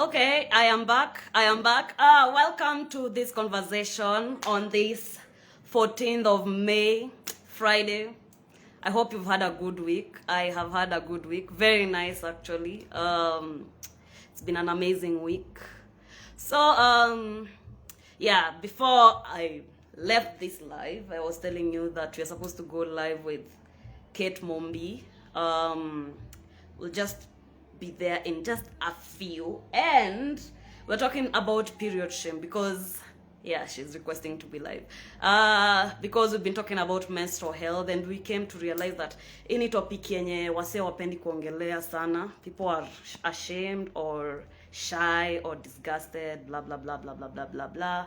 Okay, I am back. Welcome to this conversation on this 14th of May, Friday. I hope you've had a good week. I have had a good week. Very nice, actually. It's been an amazing week. So, yeah, before I left this live, I was telling you that we're supposed to go live with Kate Mombi. We'll just be there in just a few, and we're talking about period shame because yeah, she's requesting to be live because we've been talking about menstrual health, and we came to realize that any topic yenye wase wapendi kuongelea sana, people are ashamed or shy or disgusted, blah blah blah blah blah blah blah blah.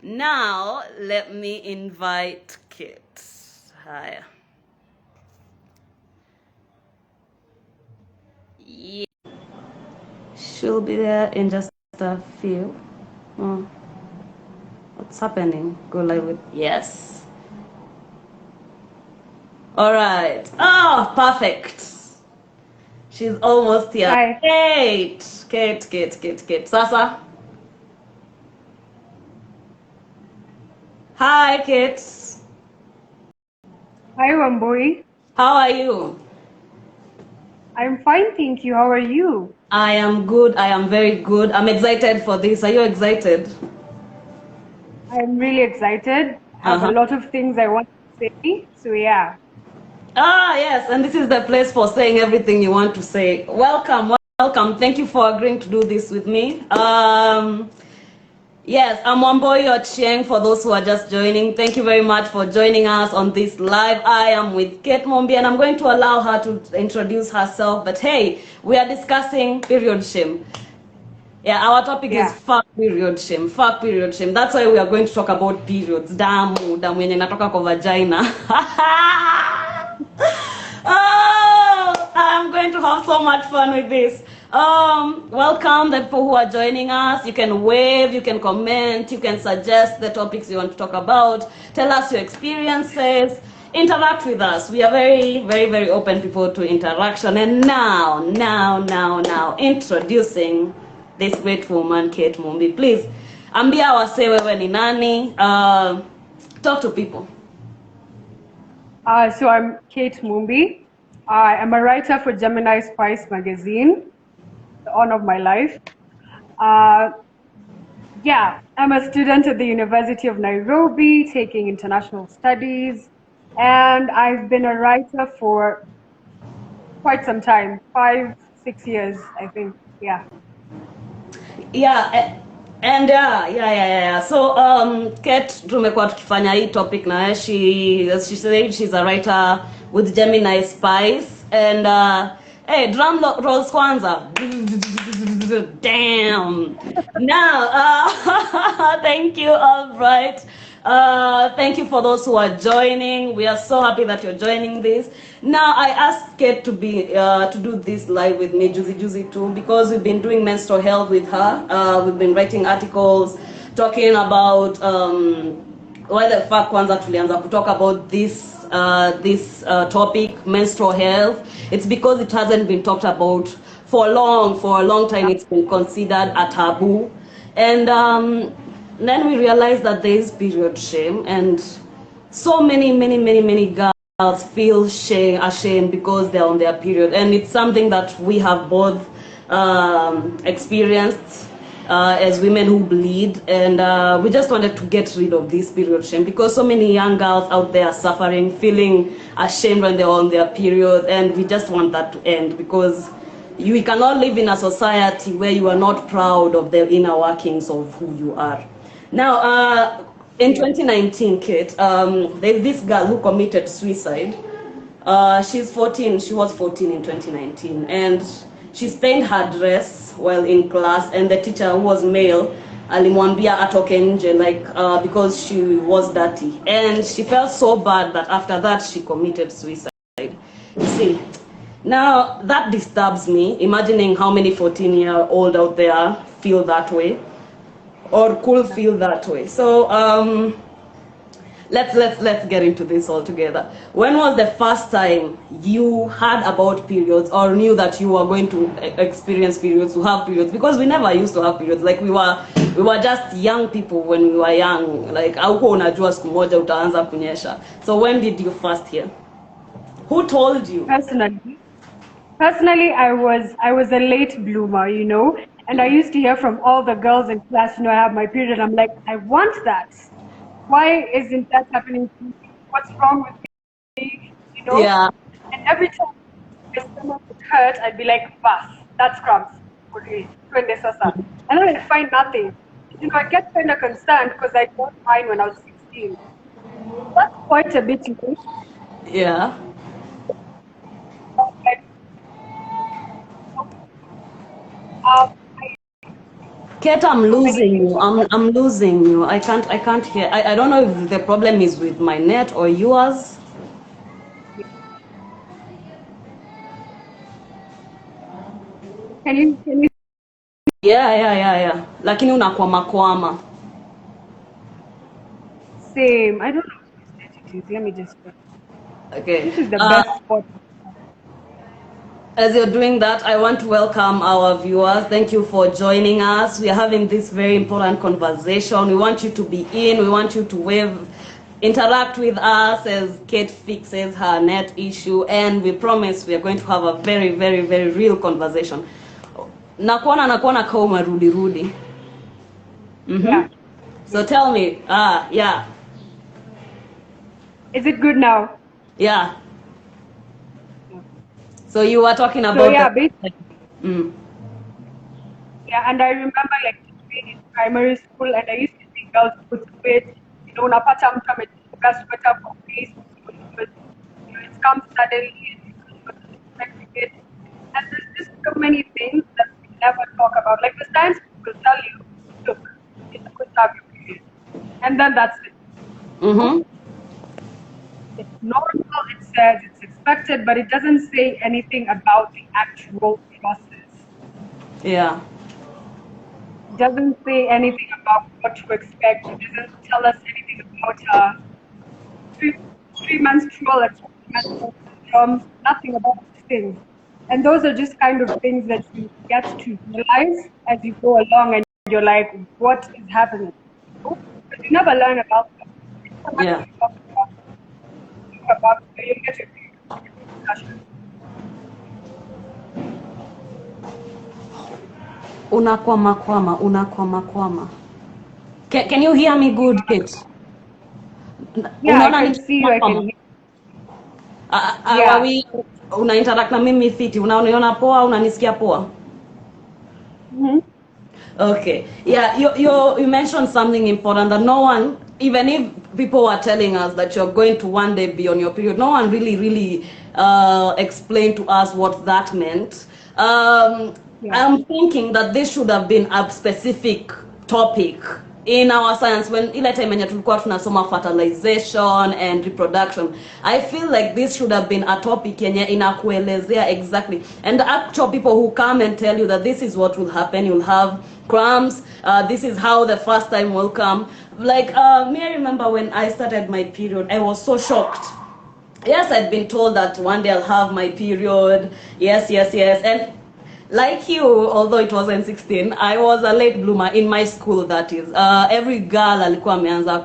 Now let me invite Kate. Hi. Yeah. She'll be there in just a few. Oh. What's happening? Go live with... Yes. All right. Oh, perfect. She's almost here. Hi. Kate. Sasa. Hi, Kate. Hi, Wambui. How are you? I'm fine, thank you. How are you? I am good. I am very good. I'm excited for this. Are you excited? I'm really excited. I have a lot of things I want to say. So, yeah. Ah, yes. And this is the place for saying everything you want to say. Welcome. Thank you for agreeing to do this with me. Yes, I'm Wamboi Ochieng for those who are just joining. Thank you very much for joining us on this live. I am with Kate Mombi, and I'm going to allow her to introduce herself. But hey, we are discussing period shame. Yeah, our topic is fuck period shame. Fuck period shame. That's why we are going to talk about periods. Damu yenye natoka kwa vagina. Oh, I'm going to have so much fun with this. Welcome the people who are joining us. You can wave, you can comment, you can suggest the topics you want to talk about. Tell us your experiences. Interact with us. We are very, very, very open people to interaction. And now, introducing this great woman, Kate Mombi. Please, ambia wase wewe ni nani. Talk to people. So I'm Kate Mombi. I'm a writer for Gemini Spice magazine, the honor of my life. Yeah, I'm a student at the University of Nairobi, taking international studies, and I've been a writer for quite some time, 5-6 years, I think. Yeah. Yeah, and yeah. So Kate tumekuwa tukifanya hii topic na she said she's a writer with Gemini Spice, and hey, drum rolls kwanza. Damn. Now, thank you, all right. Thank you for those who are joining. We are so happy that you're joining this. Now, I asked Kate to be to do this live with me, Juicy too, because we've been doing menstrual health with her. We've been writing articles, talking about why the fuck kwanza tulianza to talk about this topic, menstrual health. It's because it hasn't been talked about for a long time. It's been considered a taboo, and then we realized that there is period shame, and so many girls feel ashamed because they're on their period, and it's something that we have both experienced as women who bleed, and we just wanted to get rid of this period shame because so many young girls out there are suffering, feeling ashamed when they're on their period, and we just want that to end because you cannot live in a society where you are not proud of the inner workings of who you are. Now, in 2019, Kate, there's this girl who committed suicide. She's 14. She was 14 in 2019, and she stained her dress while in class, and the teacher, who was male, alimwambia atoke nje, like because she was dirty, and she felt so bad that after that she committed suicide. You see, now that disturbs me, imagining how many 14-year-old out there feel that way or could feel that way. So let's get into this all together. When was the first time you heard about periods or knew that you were going to experience periods, to have periods? Because we never used to have periods. Like we were just young people when we were young. Like haukuwa unajua siku moja utaanza kunyesha. So when did you first hear? Who told you? Personally, I was a late bloomer, you know, and I used to hear from all the girls in class, you know, I have my period. I'm like, I want that. Why isn't that happening to me? What's wrong with me? You know? Yeah. And every time my stomach would hurt, I'd be like, "Bas, that's crumbs." Okay, and then I'd find nothing. You know, I get kind of concerned because I got mine when I was 16. That's quite a bit late. Yeah. Like, um, Kate, I'm losing you. I'm losing you. I can't hear. I don't know if the problem is with my net or yours. can you Yeah. Lakini unakwama. same? I don't know what it is. Let me just check. Okay. This is the best spot. As you're doing that, I want to welcome our viewers. Thank you for joining us. We are having this very important conversation. We want you to be in. We want you to interact with us as Kate fixes her net issue. And we promise we are going to have a very, very, very real conversation. Nakuona kama umerudi. Yeah. So tell me, yeah. Is it good now? Yeah. So you were talking So about yeah, yeah, and I remember like being in primary school, and I used to see girls put weight. You know, unapata mtu amejifunga sweater for face, because you know, it comes suddenly, and you don't expect it. And there's just so many things that we never talk about. Like the science will tell you, look, it's good to have your period, and then that's it. It's normal, it says it's expected, but it doesn't say anything about the actual process. Yeah. It doesn't say anything about what to expect. It doesn't tell us anything about premenstrual and postmenstrual syndromes, nothing about these things. And those are just kind of things that you get to realize as you go along, and you're like, what is happening? Because you never learn about them. Yeah. About you get your discussion. Unakwama. Can you hear me good, Kate? Yeah, I can see you, I can hear you. Yeah. Una interact na mimi fiti, unaniona poa, unanisikia poa? Okay. Yeah, you mentioned something important, that no one, even if people were telling us that you're going to one day be on your period, no one really explained to us what that meant. I'm thinking that this should have been a specific topic in our science when ile time yenye tulikuwa tunasoma fertilization and reproduction. I feel like this should have been a topic yenye inakuelezea exactly, and the actual people who come and tell you that this is what will happen, you'll have cramps, this is how the first time will come. Like me, I remember when I started my period, I was so shocked. Yes, I'd been told that one day I'll have my period. Yes. And like you, although it wasn't 16, I was a late bloomer in my school, that is. Every girl alikuwa ameanza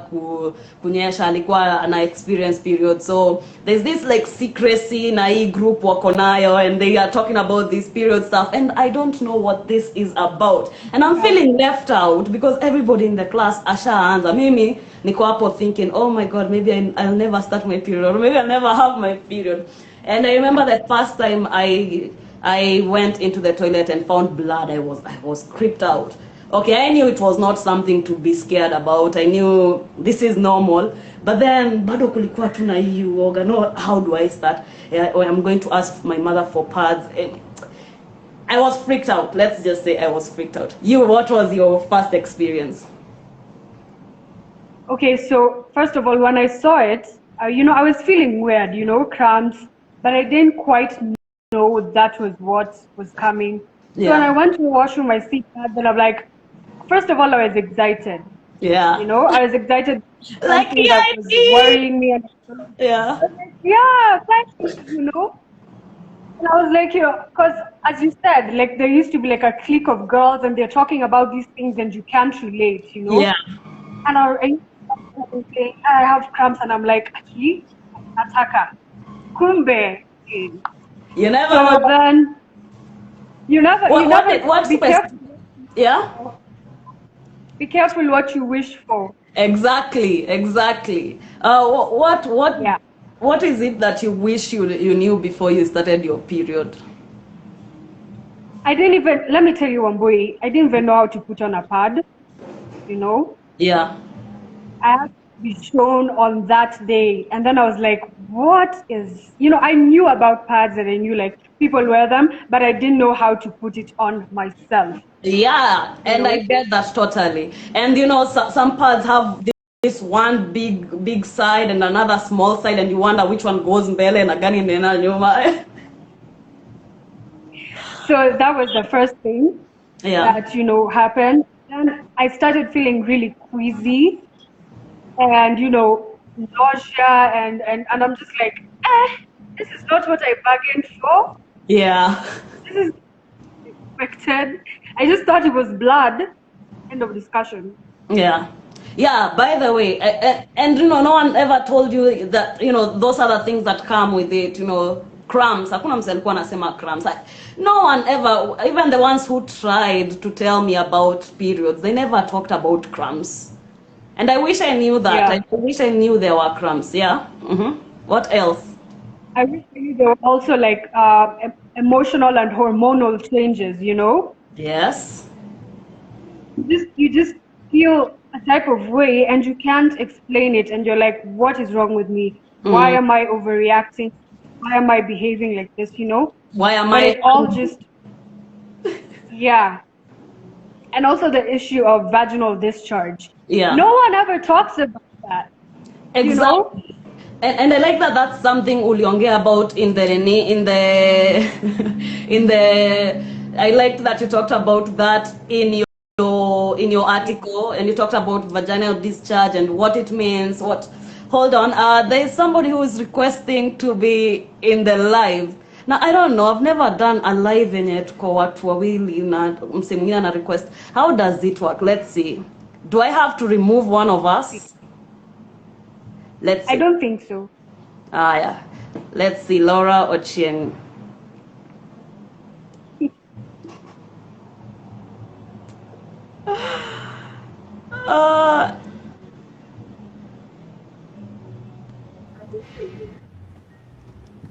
kunyesha, alikuwa ana experience period. So there's this like secrecy na hii group wako nayo, and they are talking about this period stuff, and I don't know what this is about. And I'm feeling left out because everybody in the class ashaanza. Mimi niko hapo thinking, oh my god, maybe I'll never start my period, or maybe I'll never have my period. And I remember the first time I went into the toilet and found blood, I was creeped out. Okay, I knew it was not something to be scared about. I knew this is normal. But then, bado kulikuwa tuna hii uoga. No, how do I start? I'm going to ask my mother for pads. And I was freaked out. Let's just say I was freaked out. You, what was your first experience? Okay, so first of all, when I saw it, you know, I was feeling weird, you know, cramps, but I didn't quite know that was what was coming. Yeah. So when I went to the washroom, I see that, then I'm like, first of all, I was excited. Yeah. You know, I was excited. Like something that was EIT. worrying me. And Yeah. I was like, yeah, thank you. And I was like, because as you said, like there used to be like a clique of girls and they're talking about these things and you can't relate. Yeah. And I used to say, I have cramps, and I'm like, actually, nataka, kumbe. You never So know. then you never What be careful. yeah? Be careful what you wish for. Exactly. Yeah. What is it that you wish you knew before you started your period? I didn't even, let me tell you one boy, I didn't even know how to put on a pad. Yeah. I had to be shown on that day. And then I was like, I knew about pads and I knew like people wear them, but I didn't know how to put it on myself, Yeah, you and I know? get that totally. And some pads have this one big side and another small side, and you wonder which one goes mbele na gani nena nyuma. So that was the first thing Yeah. that happened. Then I started feeling really queasy and nausea and I'm just like, this is not what I bargained for. Yeah. This is expected. I just thought it was blood. End of discussion. Yeah. Yeah, by the way, and no one ever told you that, those are the things that come with it, crumbs. Hakuna mse alikuwa anasema crumbs. No one ever, even the ones who tried to tell me about periods, they never talked about crumbs. And I wish I knew that. Yeah. I wish I knew there were crumbs. Yeah. What else? I wish I knew there were also like emotional and hormonal changes. Yes. You just feel a type of way and you can't explain it and you're like, what is wrong with me? Why am I overreacting? Why am I behaving like this? Why am But I? it all just, yeah. And also the issue of vaginal discharge. Yeah. No one ever talks about that, you know? Exactly. And I like that that's something uliongea about in the in the I liked that you talked about that in your article, and you talked about vaginal discharge and what it means. Hold on, there is somebody who is requesting to be in the live. Now I don't know, I've never done a live yenye tuko watu wawili na mse mwingine ana request. How does it work? Let's see. Do I have to remove one of us? Let's I see. don't think so. Yeah. Let's see, Laura Ochieng.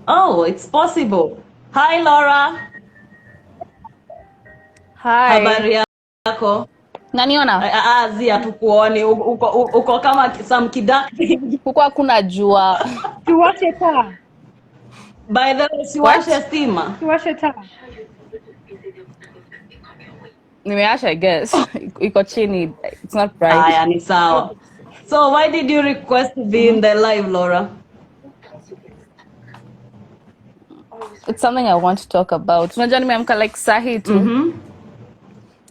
Uh, it's possible. Hi, Laura. Hi. Habari yako? Naniona? Zia tukuoni. Uko kama some kidaki. Huku hakuna jua. Tuwashe taa. By the way, What? siwashe stima. Tuwashe taa. Nimeasha, I guess. Iko chini. It's not bright. Aya, ni sawa. So why did you request to be in the live, Laura? It's something I want to talk about. Unajua nimeamka like sahi tu.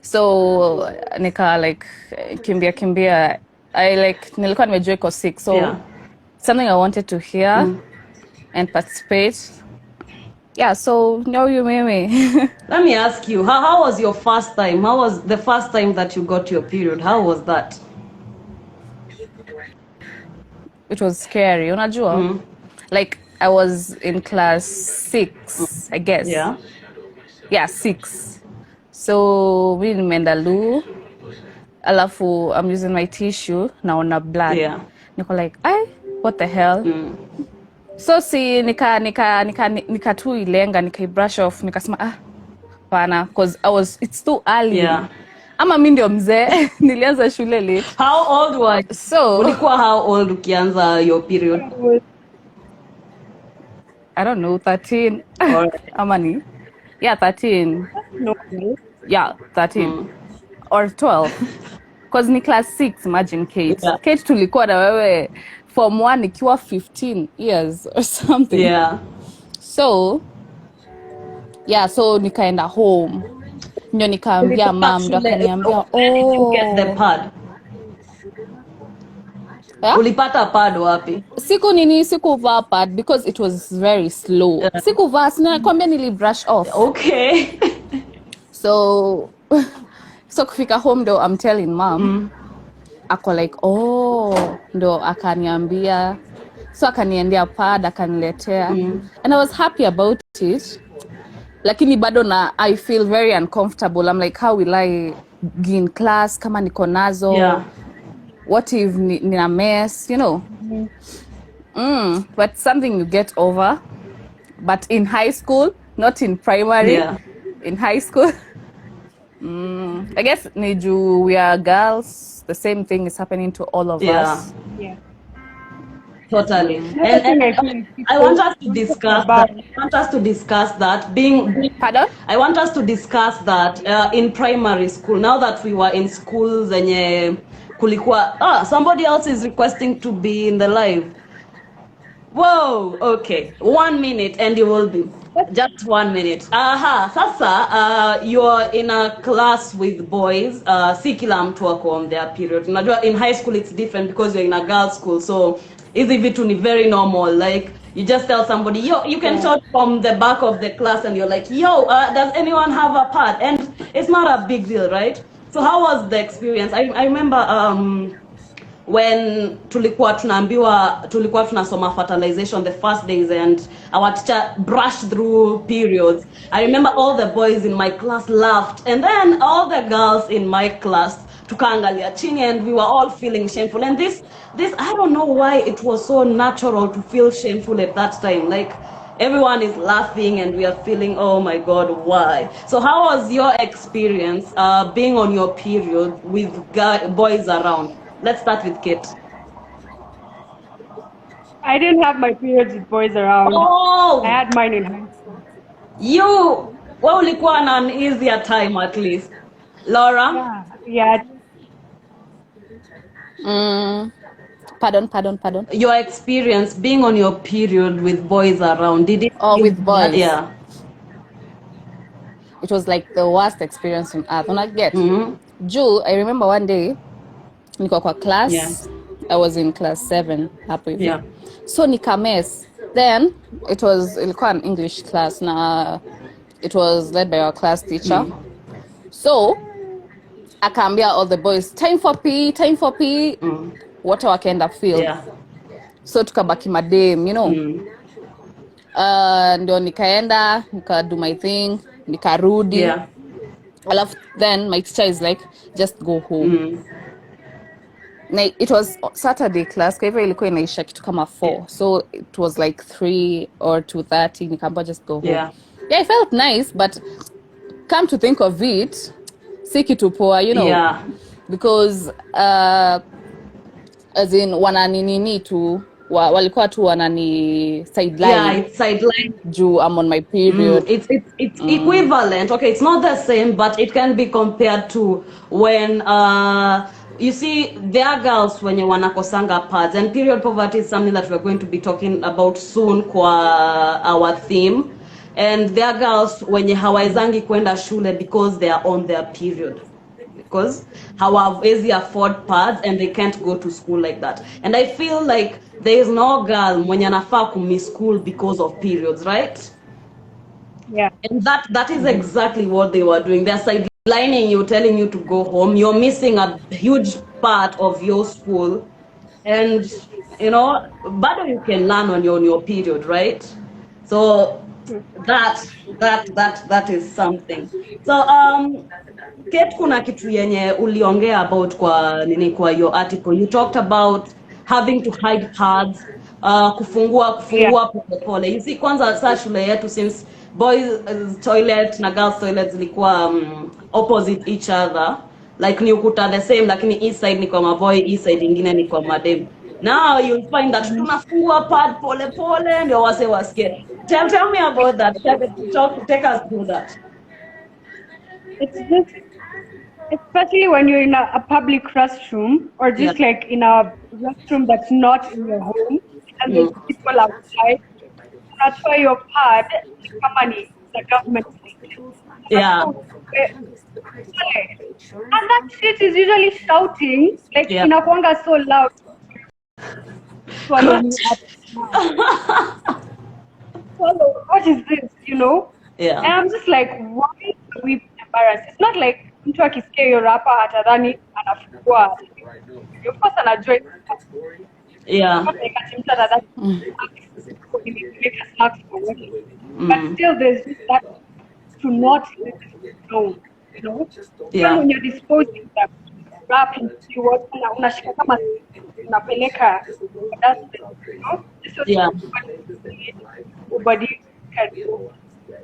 So nika like kimbia. Nilikuwa nimejua iko sick. So Yeah. something I wanted to hear and participate. Yeah, so know you mimi. Let me ask you, how was your first time? How was the first time that you got your period? How was that? It was scary, unajua? Like I was in class 6, I guess. Yeah. Yeah, 6. So mi nimeenda loo, alafu I'm using my tissue, naona blood. Yeah. Niko like, what the hell? So si nika tu ilenga, nika brush off, nikasema pana, cause it's too early. Yeah. Ama mi ndio mzee, nilianza shule late. How old were you? So Ulikuwa how old ukianza your period? I don't know, 13. Ama ni? Yeah, 13. No. Yeah, 13. Or 12. Cause ni class 6, imagine Kate. Yeah. Kate tulikuwa na wewe form 1 nikiwa 15 years or something. Yeah. So nikaenda home. Ndio nikaambia mom, ndio akaniambia, Where did you get the pad? Yeah? Ulipata pad wapi? Sikuvaa pad because it was very slow. Sikuvaa, sinakwambia nili-brush off. Okay. So kufika home ndo I'm telling mom. Ako like, oh, ndo akaniambia. So akaniendea pad, akaniletea. And I was happy about it. Lakini bado I feel very uncomfortable. I'm like, how will I be in class kama niko nazo? Yeah. What if nina mess, you know? But something you get over. But in high school, not in primary. Yeah. In high school, I guess Niju, we are girls. The same thing is happening to all of us. Yeah. Totally. Another thing I feel like I want us to people discuss about. that. I want us to discuss that. Being Pardon? I want us to discuss that in primary school. Now that we were in school, zenye kulikuwa somebody else is requesting to be in the live. Whoa, okay. 1 minute and you will be. Just 1 minute. Sasa you're in a class with boys. Si kila mtu wako on their period. Unajua in high school it's different because you're in a girls school. So hizi vitu ni very normal. Like you just tell somebody, yo, you can shout from the back of the class and you're like, yo, does anyone have a pad? And it's not a big deal, right? So how was the experience? I remember when tulikuwa tunasoma fertilization the first days and our teacher brushed through periods. I remember all the boys in my class laughed and then all the girls in my class tukaangalia chini and we were all feeling shameful. And this I don't know why it was so natural to feel shameful at that time. Like everyone is laughing and we are feeling, oh my God, why? So how was your experience being on your period with boys around? Let's start with Kate. I didn't have my periods with boys around. Oh! I had mine in high school. You, ulikuwa na an easier time at least. Laura? Yeah. Pardon. Your experience being on your period with boys around, did it? Oh, with boys. Yeah. It was like the worst experience on earth. When I get Juu, I remember one day, niko kwa class. Yeah. I was in class 7 hapo hivi. Yeah. So nikames. Then ilikuwa an English class na it was led by our class teacher. So akaambia all the boys, time for PE. Wote wakaenda field. Yeah. So tukabaki madem, you know. Ndio nikaenda, do my thing, nikarudi. Yeah. Alafu then my teacher is like, just go home. It was Saturday class, kwa hivyo ilikuwa inaisha kitu kama 4. So it was like 3 or 2:30, nikaamba just go home. Yeah, it felt nice, but come to think of it, si kitu poa, you know. Yeah. Because as in wanani tu walikuwa tu wanani sideline. Yeah, it's sideline. Juu I'm on my period. It's equivalent. Okay, it's not the same, but it can be compared to when you see there are girls when you wanakosanga pads, and period poverty is something that we're going to be talking about soon kwa our theme. And there are girls when you hawawezangi kwenda shule because they are on their period, because hawawezi afford pads and they can't go to school like that. And I feel like there is no girl mwenye anafaa kumiss school because of periods, right? Yeah. And that is exactly what they were doing. They're sidelining you, telling you to go home. You're missing a huge part of your school, and you know, but you can learn on your period, right? So that is something. So Kate, kuna kitu yenye uliongea about kwa your article. You talked about having to hide pads, kufungua pole. You see, kwanza saa shule yetu, since boys toilet na girls toilet zilikuwa opposite each other, like ni ukuta the same, lakini east side ni kwa maboy, east side ingine ni kwa madem. Now you'll find that tunafungua pad pole ndio wase wasikie. Tell me about that. Take us through that. It's just, especially when you're in a public restroom, or just like in a restroom that's not in your home, and there's people outside. That's why your pad is company, the government. Yeah. And that shit is usually shouting, like inakuanga so loud. swallow me up now. Swallow, what is this, you know? Yeah. And I'm just like, why are we embarrassed? It's not like mtu akisikia hiyo rapa hatadhani anafungua. Of course anajua. Yeah. Like ati mtu atadhani nimeweka snacks for working. But still there's just that to not let it go, you know? Yeah. Even when you're disposing them, wrap into what unashika kama unapeleka dustbin, you know? This was Yeah. nobody can do.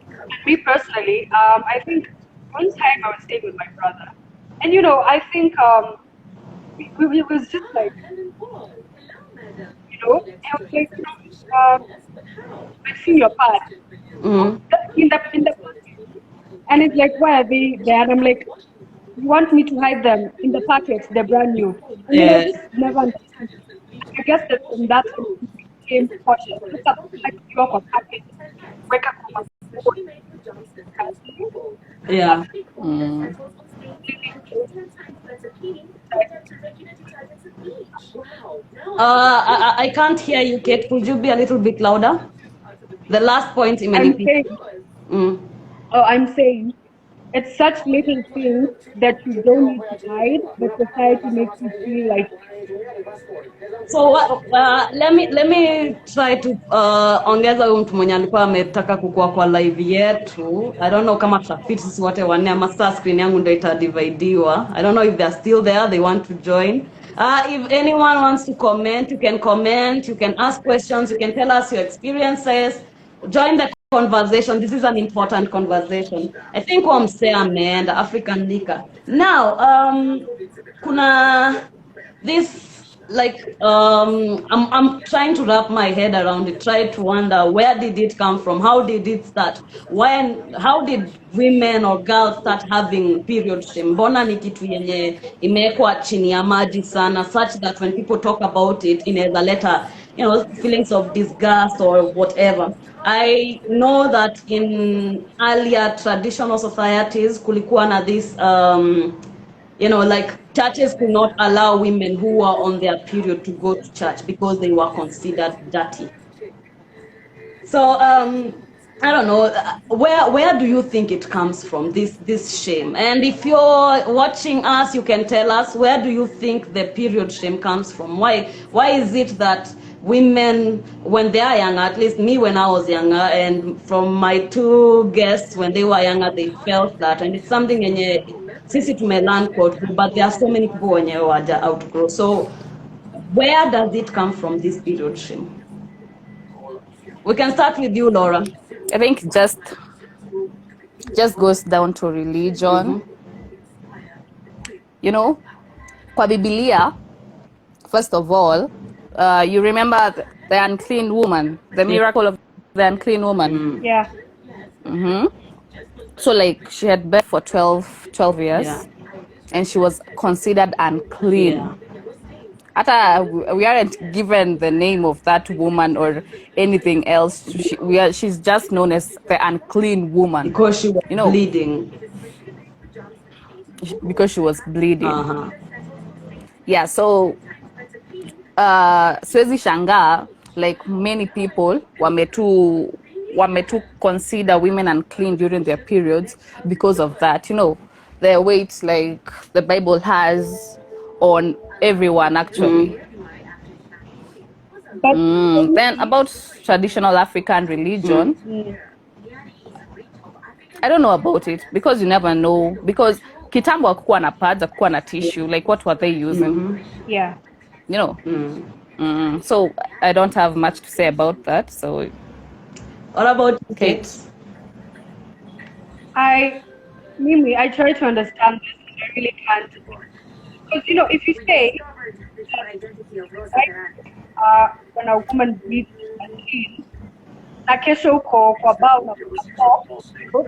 And me personally, I think one time I was staying with my brother, and you know, I think we was just like, you know, I was like, I've seen your part in the and it's like, why are they there? And I'm like, you want me to hide them in the packets? They're brand new. And then I just never understood. I guess that from that time we became cautious. It's like you are package. Wake up from Yeah. I can't hear you, Kate. Could you be a little bit louder? The last point I'm saying, I'm saying, it's such little things that you don't need to hide, but society makes you feel like. So let me try to ongeza huyu mtu mwenye alikuwa ametaka kukua kwa live yetu. I don't know kama tutafiti sisi wote wanne ama saa screen yangu ndio itadividiwa. I don't know if they're still there, they want to join. If anyone wants to comment, you can comment, you can ask questions, you can tell us your experiences. Join the conversation. This is an important conversation. I think wamsea ameenda African Nika. Now, kuna this like I'm trying to wrap my head around it, try to wonder where did it come from, how did it start, how did women or girls start having period shame? Mbona ni kitu yenye imewekwa chini ya maji sana, such that when people talk about it inaweza leta, you know, feelings of disgust or whatever. I know that in earlier traditional societies kulikuwa na this you know, like churches could not allow women who were on their period to go to church because they were considered dirty. So I don't know, where do you think it comes from, this shame? And if you're watching us, you can tell us, where do you think the period shame comes from? Why is it that women, when they are younger, at least me when I was younger, and from my two guests when they were younger, they felt that, and it's something yenye sisi tumelearn quote, but there are so many people wenye waja outgrow. So where does it come from, this period shame? We can start with you, Laura. I think it just goes down to religion. You know, kwa Biblia, first of all, you remember the unclean woman, the miracle of the unclean woman. Yeah. So like she had birth for 12 years, and she was considered unclean. We aren't given the name of that woman or anything else. She's just known as the unclean woman. Because she was bleeding. Because she was bleeding. Yeah, so siwezi shangaa, like many people wame to consider women unclean during their periods because of that. You know, the weight like the Bible has on everyone actually. But Then about traditional African religion, I don't know about it because you never know, because kitambo hakukuwa na pads, hakukuwa na tissue, like what were they using? Yeah. You know. So I don't have much to say about that. So what about Kate? I try to understand this, and I really can't. Because, you know, if you say, when a woman bleeds unclean, na kesho uko kwa bao na pork,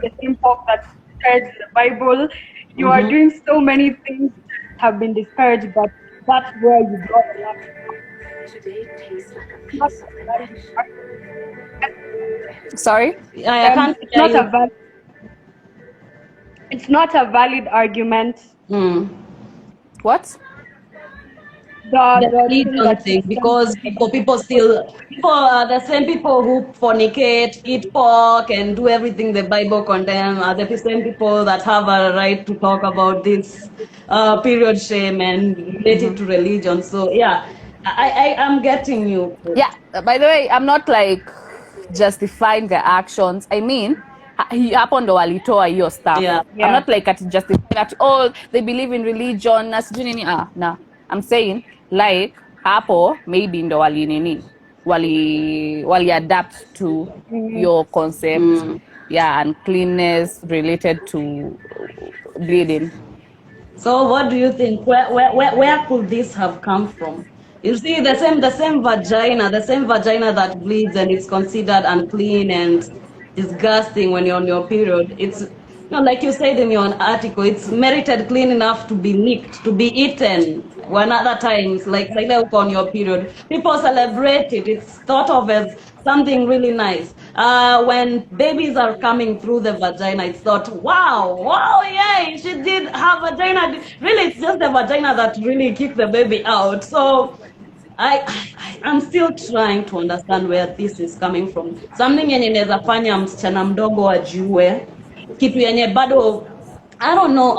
the same pork that's described in the Bible, you are doing so many things that have been discouraged, but that's where you draw the line. Sorry? I can't it's not a valid argument. What? the the thing religion that thing, stems because from people are the same people who fornicate, eat pork, and do everything the Bible condemns are the same people that have a right to talk about this period shame and relate it to religion. So yeah, I am getting you. Yeah, by the way, I'm not like justifying the actions. I mean, hapo ndo walitoa hiyo stuff. Yeah. I'm yeah. not like at justifying that all they believe in religion na sijui nini. Nah. I'm saying like hapo maybe ndo wali nini wali adapt to Mm-hmm. your concept, yeah, and cleanness related to bleeding. So what do you think? Where could this have come from? You see, the same vagina that bleeds and it's considered unclean and disgusting when you're on your period. It's like you said in your article, it's merited clean enough to be nicked, to be eaten. When other times, like on your period, people celebrate it. It's thought of as something really nice. When babies are coming through the vagina, it's thought, wow, yay, she did have vagina. Really, it's just the vagina that really kicked the baby out. So I'm still trying to understand where this is coming from. Something yenye inaweza fanya msichana mdogo ajue kitu yenye bado I don't know.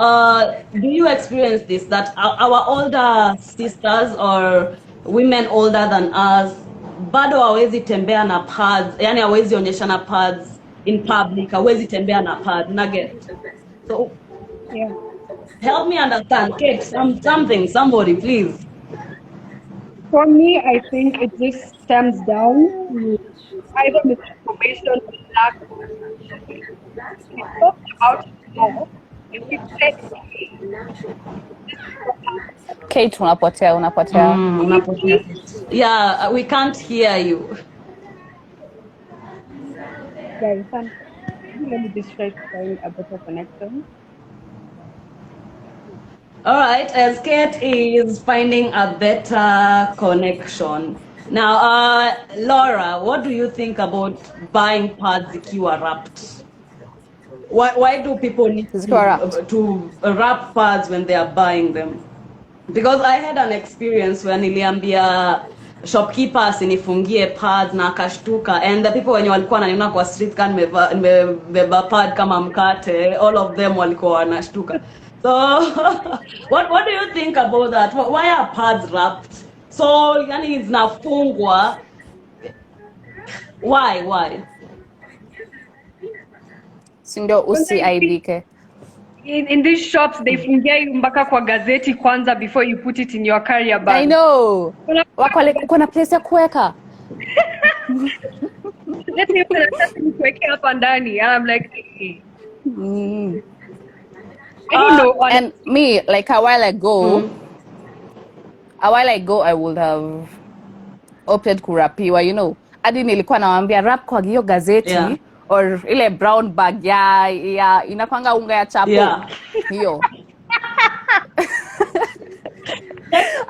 Do you experience this that our older sisters or women older than us bado hawezi tembea na pads, yani hawezi onyeshana pads in public, hawezi tembea na pad nugget. So Yeah. help me understand, Kate, somebody please. For me, I think it just stems down to either misinformation or lack of information. If we talked about it more, if we said, hey, Kate, unapotea. Unapotea. Yeah, we can't hear you. guys, let me just try to find a better connection. All right, as Kate is finding a better connection. Now, Laura, what do you think about buying pads zikiwa wrapped? Why do people need Zikiwa wrapped? to wrap pads when they are buying them? Because I had an experience when niliambia shopkeeper asinifungie pads na akashtuka, and the people wenye walikuwa wananiona kwa street kan nimebeba pad kama mkate, all of them walikuwa wanashtuka. So what do you think about that? Why are pads wrapped? So yani zinafungwa. Why? Sindo usiaibike. In these shops, they fungia you mpaka kwa gazeti kwanza before you put it in your carrier bag. I know. Kuna place ya kuweka. Let me kuweke hapa ndani. And I'm like, hey. I don't know. And me, like a while ago, I would have opted kurapiwa, Hadi nilikuwa nawaambia rap kwa hiyo gazeti, Yeah. or ile brown bag ya inakwanga unga ya chapo. Yeah. Hiyo.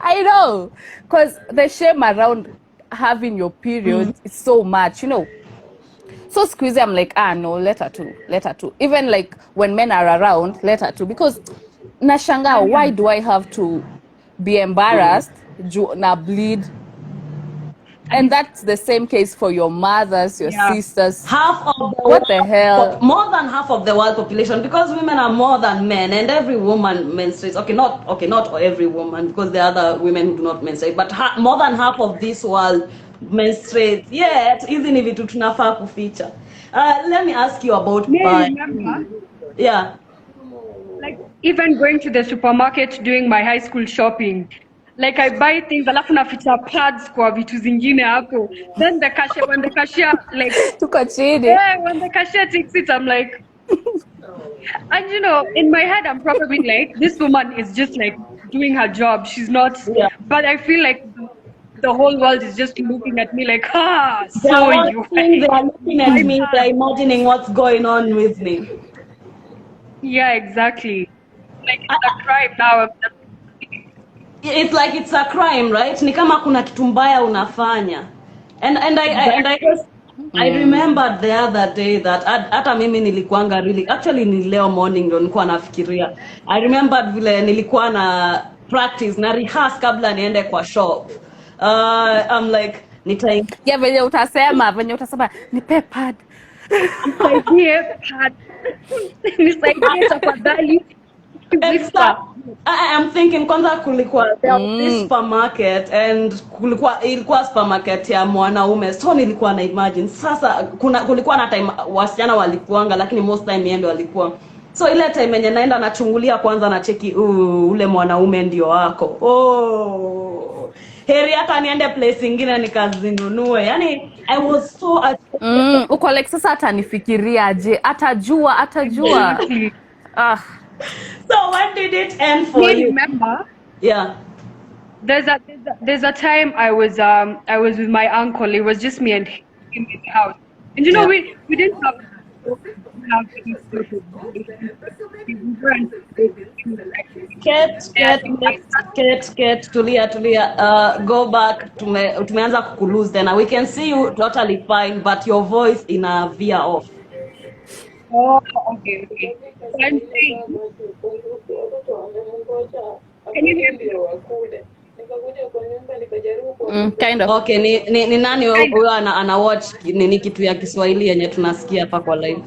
I know, because the shame around having your period is so much, So squeezy, I'm like, no, let her too. Even like when men are around, let her too. Because nashanga, why do I have to be embarrassed na bleed? And that's the same case for your mothers, your sisters. Half of the What the hell? More than half of the world population, because women are more than men, and every woman menstruates. Not every woman, because there are other women who do not menstruate, but more than half of this world menstruates. Yet, even if it tunafaa kuficha. Let me ask you about buying. Remember? Yeah. Like even going to the supermarket doing my high school shopping. Like I buy things, alafu naficha pads kwa vitu zingine hapo. Then when the cashier like Tuko chini. yeah, when the cashier takes it, I'm like, and in my head, I'm probably like, this woman is just like doing her job. She's not, but I feel like the whole world is just looking at me like, They are looking at me, they're imagining what's going on with me. Yeah, exactly. Like it's a crime now. It's like it's a crime, right? Ni kama kuna kitu mbaya unafanya. And I remembered the other day that hata mimi nilikuanga really, actually ni leo morning ndo nilikuwa nafikiria. I remembered vile nilikuwa practice na rehearse kabla niende kwa shop. I'm like Yeah, venye utasema nipe pad. Nisaidie pad. Nisaidie tafadhali. Whisper. I'm thinking kwanza kulikuwa there was this supermarket and ilikuwa supermarket ya mwanaume, so nilikuwa na imagine sasa kulikuwa na time wasichana walikuanga, lakini most time yeye ndio alikuwa, so ile time yenye naenda nachungulia kwanza na cheki ule mwanaume ndio wako. Heri hata niende place ingine nikazinunue. Yani I was so uko like sasa atanifikiria aje, atajua So when did it end for you? Remember? Yeah. There's a time I was with my uncle. It was just me and him in the house, and you know we didn't have any sort of tulia. Go back. Tumeanza kukulose then. We can see you totally fine, but your voice in a veer off. Oh, okay. I'm saying, can you hear me? Kind of. Okay, ni nani huyo ana watch nini kitu ya Kiswahili yenye tunasikia hapa kwa live?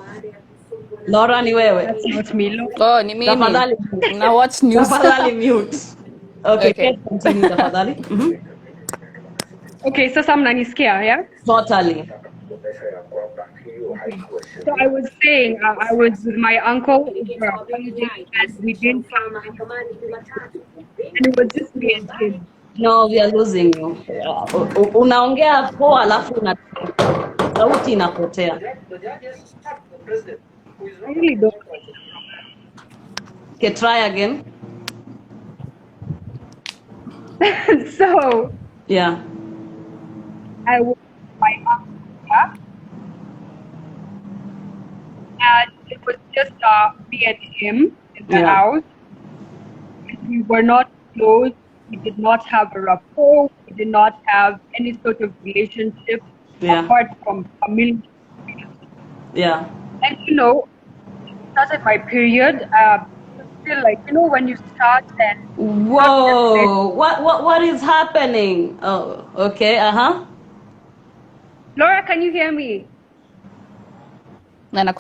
Laura, ni wewe? That's not me. Oh, ni mimi. Tafadhali na watch news. Tafadhali mute. Okay. Continue tafadhali. Okay, sasa mnanisikia, yeah? Totally. So I was saying, I was with my uncle for a holiday and we didn't have and it was just me and him. No, we are losing you. Unaongea poa alafu sauti inapotea. I really don't. Okay, try again. So yeah, I was with my uncle, yeah? And it was just me and him in the house. We were not close. We did not have a rapport. We did not have any sort of relationship apart from family. Yeah. And you know, started my period. Still, like, you know, when you start and whoa, what is happening? Oh, okay. Laura, can you hear me? Yeah.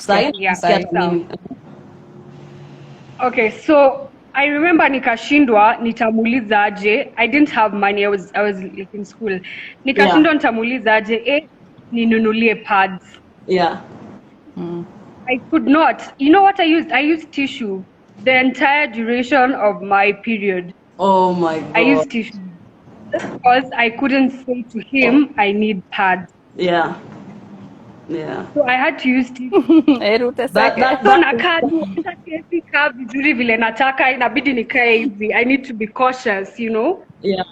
Okay, so I remember nikashindwa nitamuuliza aje. I didn't have money. I was like in school. Nikashindwa nitamuuliza aje ninunulie pads. Yeah. I could not. You know what I used? I used tissue the entire duration of my period. Oh my God. I used tissue just because I couldn't say to him I need pads. Yeah. So I had to use tissue. So nakaa vizuri vile nataka, inabidi nikae hivi. I need to be cautious, you know? Yeah.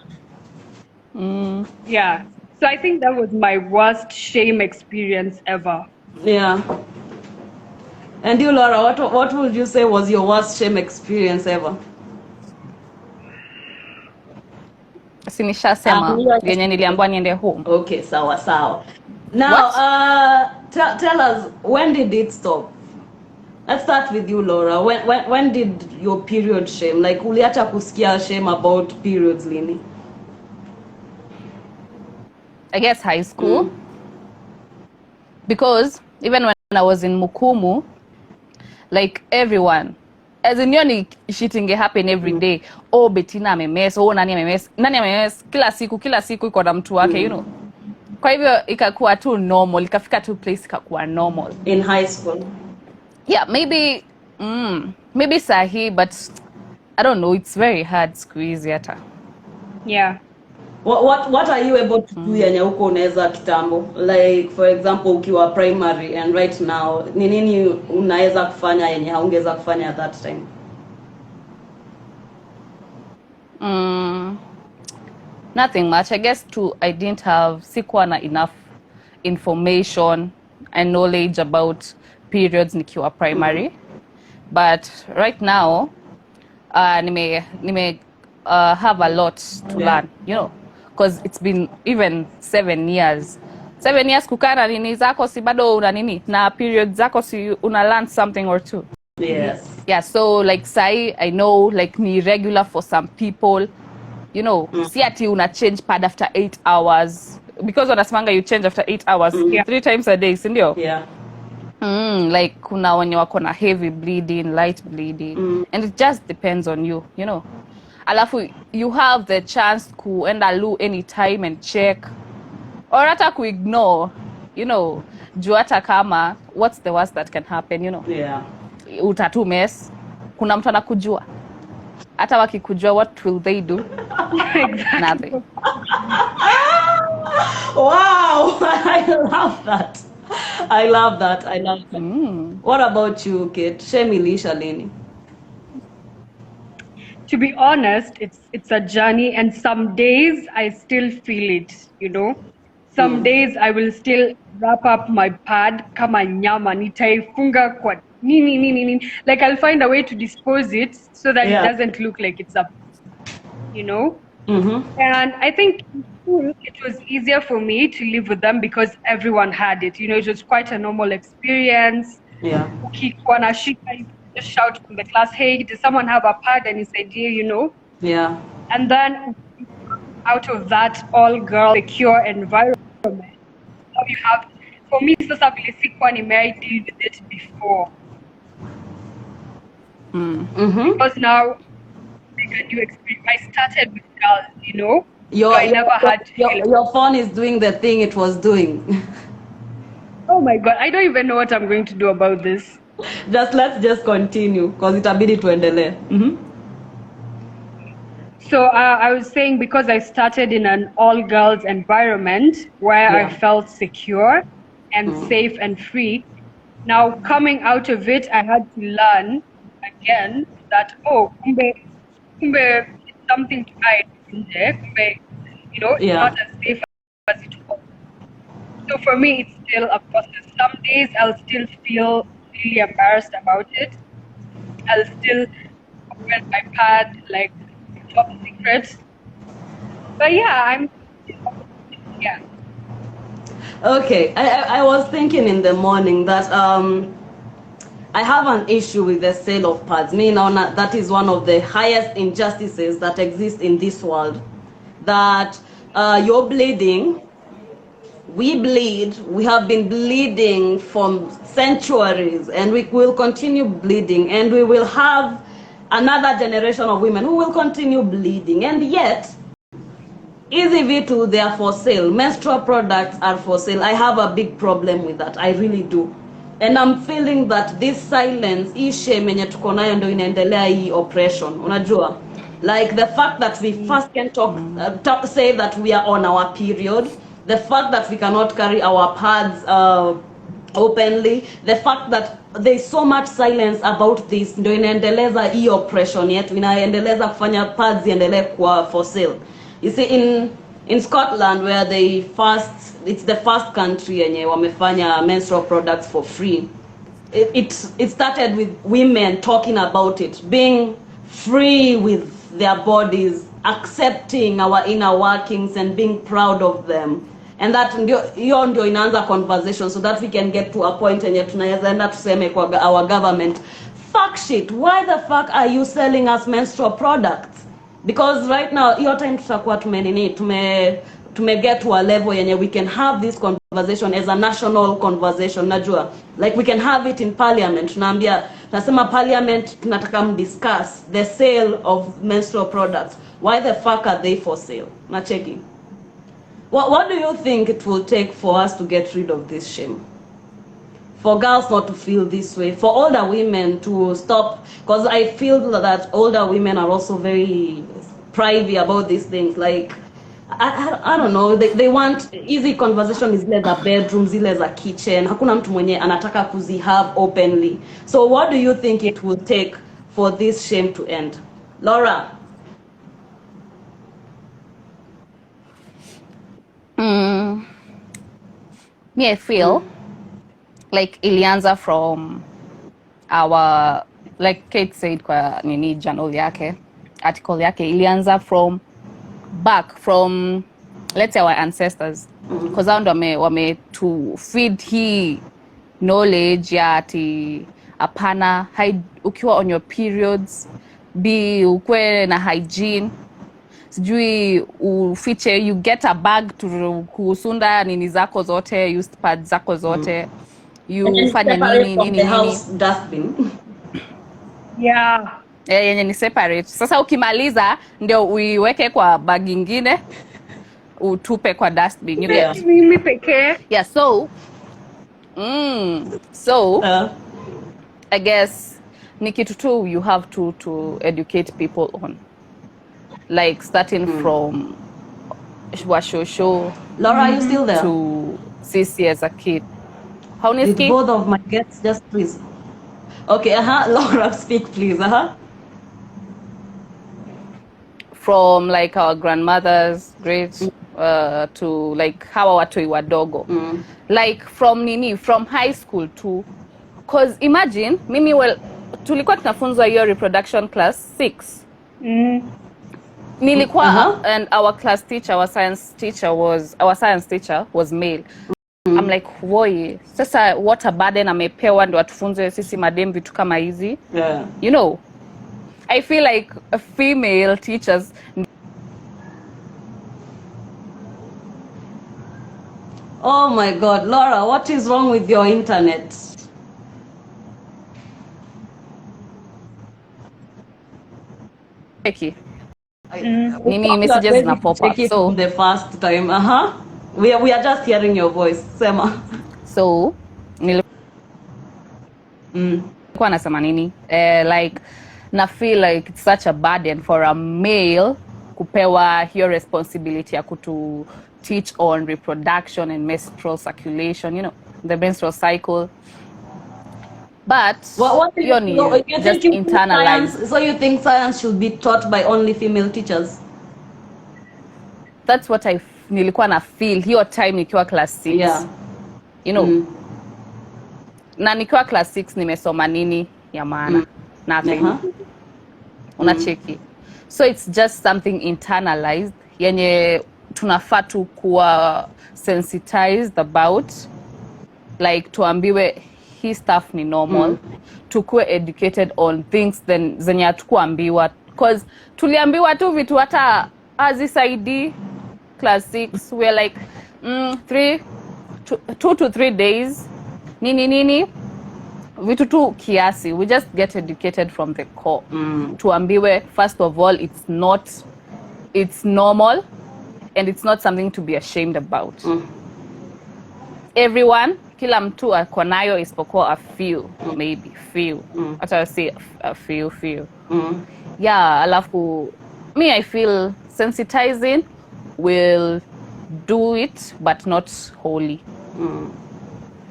Yeah. So I think that was my worst shame experience ever. Yeah. And you, Laura, what would you say was your worst shame experience ever? Sinishasema yenye niliambiwa niende home. Okay, sawa. Now, tell us, when did it stop? Let's start with you, Laura. When did your period shame, like uliacha kusikia shame about periods lini? I guess high school. Because even when I was in Mukumu, like everyone, as in yoni shitting happen every day. Oh, Bettina amemes, oh nani amemes, kila siku iko na mtu wake, you know. Kwa hivyo ikakuwa tu normal, ikafika tu place ikakuwa normal. In high school? Yeah, maybe sahi, but I don't know, it's very hard squeeze yata. Yeah. What are you able to do yenye uko unaweza kitambo? Like for example ukiwa primary and right now, ni nini unaweza kufanya yenye haungeweza kufanya at that time? Nothing much. I guess too, I didn't have sikuwa enough information and knowledge about periods nikiwa primary. But right now, nime have a lot to learn, you know, because it's been even 7 years. 7 years kukaa na nini zako si bado una nini na periods zako si una learn something or two. Yes. Yeah, so like sai, I know like ni regular for some people, you know, si ati una change pad after 8 hours because wanasemanga you change after 8 hours 3 times a day, si ndio? Yeah. Like kuna wenye wako na heavy bleeding, light bleeding, and it just depends on you, you know. Alafu you have the chance kuenda lu anytime and check or hata kuignore, you know, juu hata kama what's the worst that can happen, you know. Yeah. Utatu mess, kuna mtu anakujua, hata wakikujua what will they do? Nothing. Wow, I love that. I love that. I love that. What about you, Kate? Shame ilisha lini? To be honest, it's a journey, and some days I still feel it, you know. Some days I will still wrap up my pad kama nyama, nitaifunga kwa nini. Like I'll find a way to dispose it so that Yeah. it doesn't look like it's a, you know. Mm-hmm. And I think in school it was easier for me to live with them because everyone had it. You know, it was quite a normal experience. Yeah. Ukikuwa na shida, you just shout from the class, hey, does someone have a pad? And he said, yeah, you know. Yeah. And then out of that all-girl secure environment, now you have, for me, sasa vile sikuwa nimewahi deal with it before. Because now, like a new experience, I started with girls, you know. So I never had to feel your phone is doing the thing it was doing. oh my God, I don't even know what I'm going to do about this. Let's just continue because itabidi tuendelee. So I was saying, because I started in an all-girls environment where I felt secure and safe and free. Now coming out of it, I had to learn again that kumbe it's something to hide in there. Kumbe, you know, it's not as safe as it was. So for me, it's still a process. Some days I'll still feel really embarrassed about it. I'll still open my pad like top secret. But yeah, yeah. Okay, I was thinking in the morning that I have an issue with the sale of pads. Me now, that is one of the highest injustices that exist in this world. That you're bleeding, we bleed, we have been bleeding for centuries, and we will continue bleeding, and we will have another generation of women who will continue bleeding. And yet, easy vitu, they are for sale. Menstrual products are for sale. I have a big problem with that. I really do. And I'm feeling that this silence, hii shame yenye tuko nayo ndio inaendelea hii oppression. Unajua? Like the fact that we first can say that we are on our period. The fact that we cannot carry our pads openly. The fact that there's so much silence about this ndio inaendeleza hii oppression yetu. Inaendeleza kufanya pads iendelee kuwa for sale. You see, in Scotland, where it's the first country yenye wamefanya menstrual products for free. It started with women talking about it, being free with their bodies, accepting our inner workings and being proud of them. And that hiyo ndio inaanza conversation so that we can get to a point yenye tunaweza enda tuseme kwa our government, fuck shit, why the fuck are you selling us menstrual products? Because right now hiyo time tutakuwa get to a level yenye we can have this conversation as a national conversation. Najua, like we can have it in parliament. Nasema parliament tunataka discuss the sale of menstrual products. Why the fuck are they for sale? Nacheki. What do you think it will take for us to get rid of this shame? For girls not to feel this way, for older women to stop, because I feel that older women are also very privy about these things. Like, I don't know, they want easy conversation is zile za bedroom, zile za kitchen. Hakuna mtu mwenye anataka have openly. So what do you think it will take for this shame to end? Laura? Me, I feel like ilianza from our, like Kate said kwa nini journal yake, article yake, ilianza from back from, let's say, our ancestors, because hao ndo wame to feed hii knowledge ya ati Apana, ukiwa on your periods, ukwe na hygiene. Sijui ufiche, you get a bag to kusunda nini zako zote, used pads zako zote. You fanya nini. House dustbin. Yeah. Yenye ni separate. Sasa ukimaliza ndio uiweke kwa bag ingine utupe kwa dustbin. You get? Mimi pekee. Yeah, so I guess ni kitu tu you have to educate people on. Like starting from washosho. Laura, are you still there? To sisi as a kid. How With both of my guests, just please. Okay, Laura, speak please. From like our grandmothers, great, to like hawa watoi wadogo. Like from high school too. Cause imagine, mimi tulikuwa tunafunzwa hiyo reproduction class 6. Nilikuwa and our class teacher, our science teacher was male. I'm like, woi, sasa what a burden amepewa ndio atufunze sisi madem vitu kama hizi. Yeah. You know, I feel like female teachers. Oh my God, Laura, what is wrong with your internet? Nini messages na pop up. So the first time, we are just hearing your voice, Sema. So nilikuwa nasema nini? Like na feel like it's such a burden for a male kupewa hiyo responsibility ya kutu teach on reproduction and menstrual circulation, you know, the menstrual cycle. But you just internalized. So you think science should be taught by only female teachers? That's what nilikuwa na feel hiyo time nikiwa class 6. Yeah. You know. Na nikiwa class 6 nimesoma nini ya maana? Nothing. Unacheki. So it's just something internalized yenye tunafaa tu kuwa sensitized about, like tuambiwe hii stuff ni normal, tukuwe educated on things zenye hatukuambiwa, cause tuliambiwa tu vitu hata hazisaidii. Class 6 we're like 2 to 3 days nini vitu tu kiasi. We just get educated from the core. Tuambiwe first of all it's normal and it's not something to be ashamed about. Everyone, kila mtu ako nayo isipokuwa a few, maybe few. Hata say a few. Yeah, alafu me I feel sensitizing will do it but not wholly.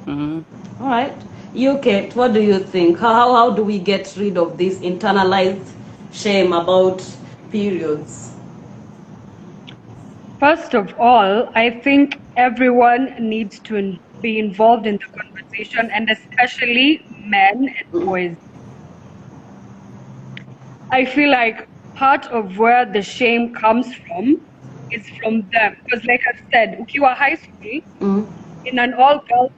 All right. You, Kate, what do you think? How do we get rid of this internalized shame about periods? First of all, I think everyone needs to be involved in the conversation, and especially men and boys. I feel like part of where the shame comes from is from them. Because like I've said, ukiwa high school, in an all-girls,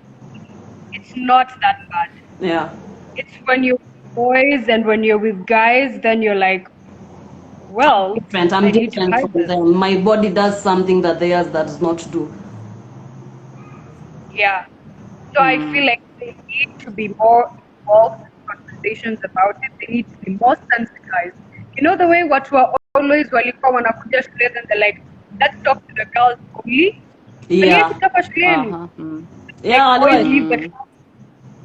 it's not that bad. Yeah. It's when you're with boys and when you're with guys, then you're like, well, I'm different from them. My body does something that theirs does not do. Yeah. So I feel like they need to be more involved in conversations about it. They need to be more sensitized. You know the way what were always walikuwa wanakuja shule and they're like, let's talk to the girls only. Yeah. Yeah, boys leave the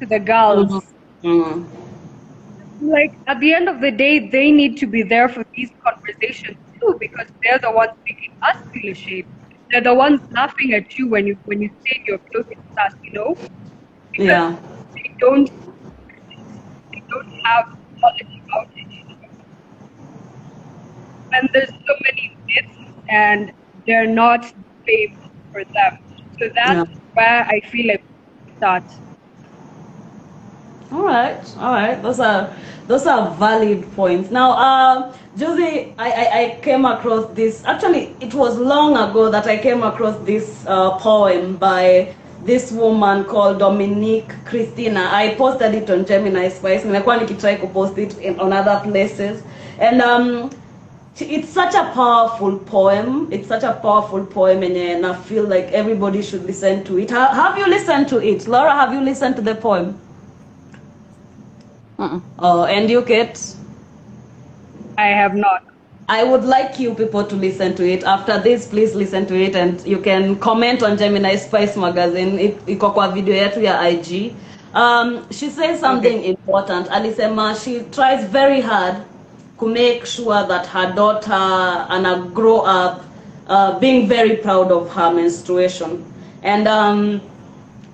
to the girls. Like at the end of the day, they need to be there for these conversations too, because they're the ones making us feel ashamed. They're the ones laughing at you when you say you're close to us, you know? Because they don't have knowledge about it. And there's so many myths and they're not safe for them. So that's where I feel like we start. All right. Those are valid points. Now, Josie, I came across this. Actually, it was long ago that I came across this poem by this woman called Dominique Christina. I posted it on Gemini Spice. Nimekuwa nikitry to post it on other places. And it's such a powerful poem. It's such a powerful poem, and I feel like everybody should listen to it. Have you listened to it? Laura, have you listened to the poem? Oh, and you, Kate? I have not. I would like you people to listen to it. After this, please listen to it, and you can comment on Gemini Spice Magazine. Iko kwa video yetu ya IG. She says something important. Alisema she tries very hard to make sure that her daughter and grow up being very proud of her menstruation. And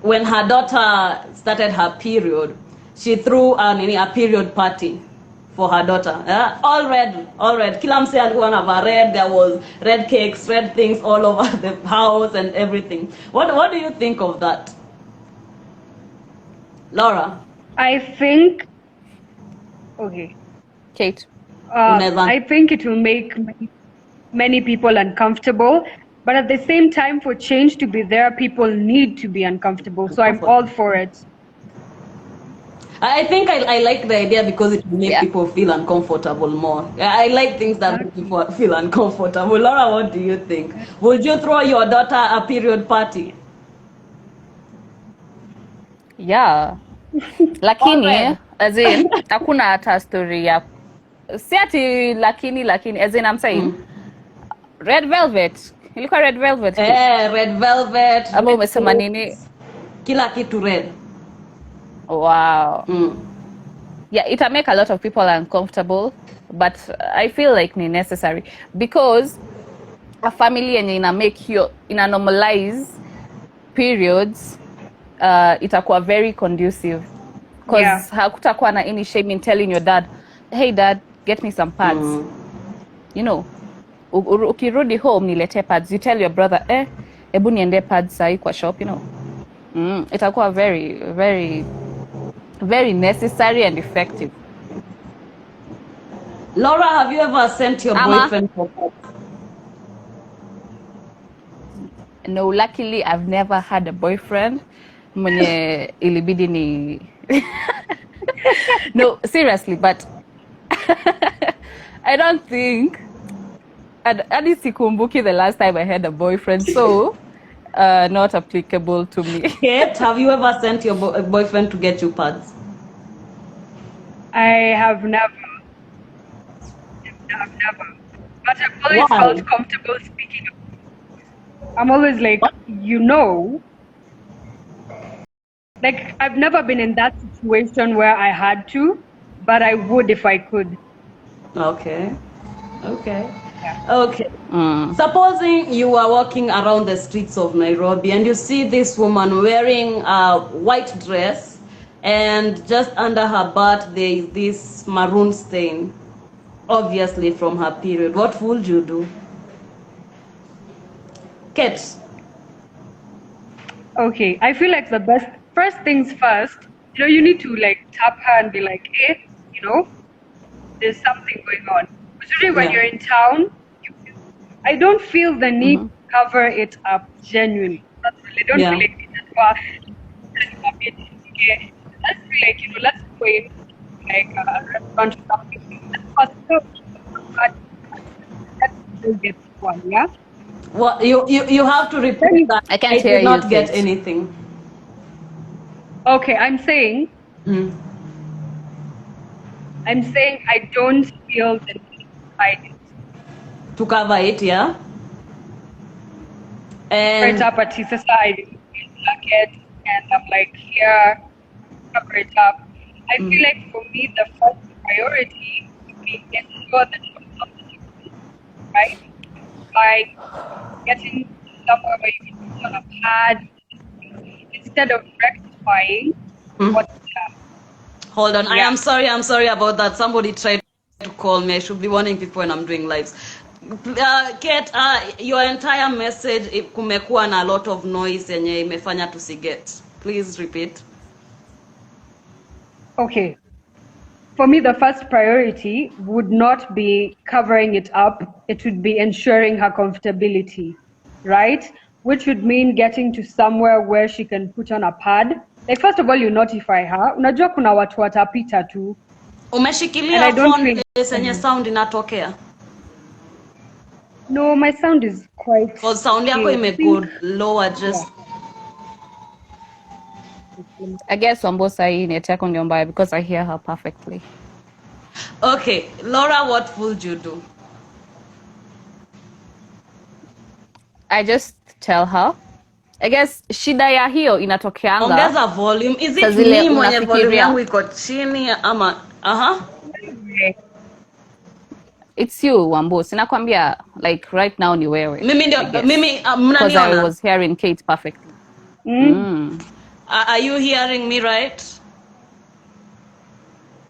when her daughter started her period, she threw a period party for her daughter. All red. Kila mse alikuwa anavaa red. There was red cakes, red things all over the house and everything. What do you think of that? Laura? I think, okay. Kate. I think it will make many people uncomfortable, but at the same time, for change to be there, people need to be uncomfortable. So I'm all for it. I think I like the idea because it will make people feel uncomfortable more. I like things that make people feel uncomfortable. Laura, what do you think? Would you throw your daughter a period party? Yeah. Lakini, as in, hakuna hata story ya si ati lakini, as in I'm saying, red velvet. Ilikuwa red velvet. Red velvet. Ama umesema nini? Kila kitu red. Wow. Yeah, it'll make a lot of people uncomfortable, but I feel like ni necessary because a family ina normalize periods, itakuwa very conducive because hakutakuwa na any shame in telling your dad, hey dad, get me some pads. You know, ukirudi home nilete pads. You tell your brother, ebu niende pads sahi kwa shop, you know. Itakuwa very, very, very necessary and effective. Laura, have you ever sent your boyfriend for pads? No, luckily I've never had a boyfriend. Mwenye ilibidi ni no, seriously, but I don't think hadi sikumbuki the last time I had a boyfriend, so not applicable to me. Kate, have you ever sent your boyfriend to get you pads? I have never. But I've always felt comfortable speaking. I'm always like, like I've never been in that situation where I had to, but I would if I could. Okay. Supposing you are walking around the streets of Nairobi and you see this woman wearing a white dress and just under her butt there is this maroon stain, obviously from her period, what would you do? Kate? Okay, I feel like first things first, you need to like tap her and be like, hey, there's something going on. Usually when you're in town, I don't feel the need to cover it up genuinely. I don't feel like let's be like, let's go in like a restaurant or something. Let's get one, yeah? Well, you have to repeat that. I can't hear you. I did not get anything. Okay, I'm saying I don't feel the need to hide it. To cover it, yeah? And right up at his side, jacket, and I'm like, here, cover it up. I feel like for me, the first priority would be ensure that you're not right? By getting somewhere where you can put on a pad instead of rectifying what you have. Hold on, I am sorry about that. Somebody tried to call me. I should be warning people when I'm doing lives. Kate, your entire message, kumekuwa na a lot of noise yenye imefanya tusiget. Please repeat. Okay. For me, the first priority would not be covering it up. It would be ensuring her comfortability, right? which would mean getting to somewhere where she can put on a pad. Like, first of all, you notify her. Unajua kuna watu watapita tu. And I Umeshikilia don't phone feel... place yenye sound inatokea? No, my sound is quite Cause sound yako okay. imego lower just. I guess Wambosa hii net yako ndio mbaya because I hear her perfectly. Okay, Laura, what would you do? I just tell her. I guess shida ya hiyo inatokeanga. Ongeza volume. Is Saa it zile me mwenye volume unafikiria. yangu iko chini ama It's you, Wambosi. Nakwambia like right now ni wewe. Mimi ndio mimi Because I mnaniona? was hearing Kate perfectly. Are you hearing me right?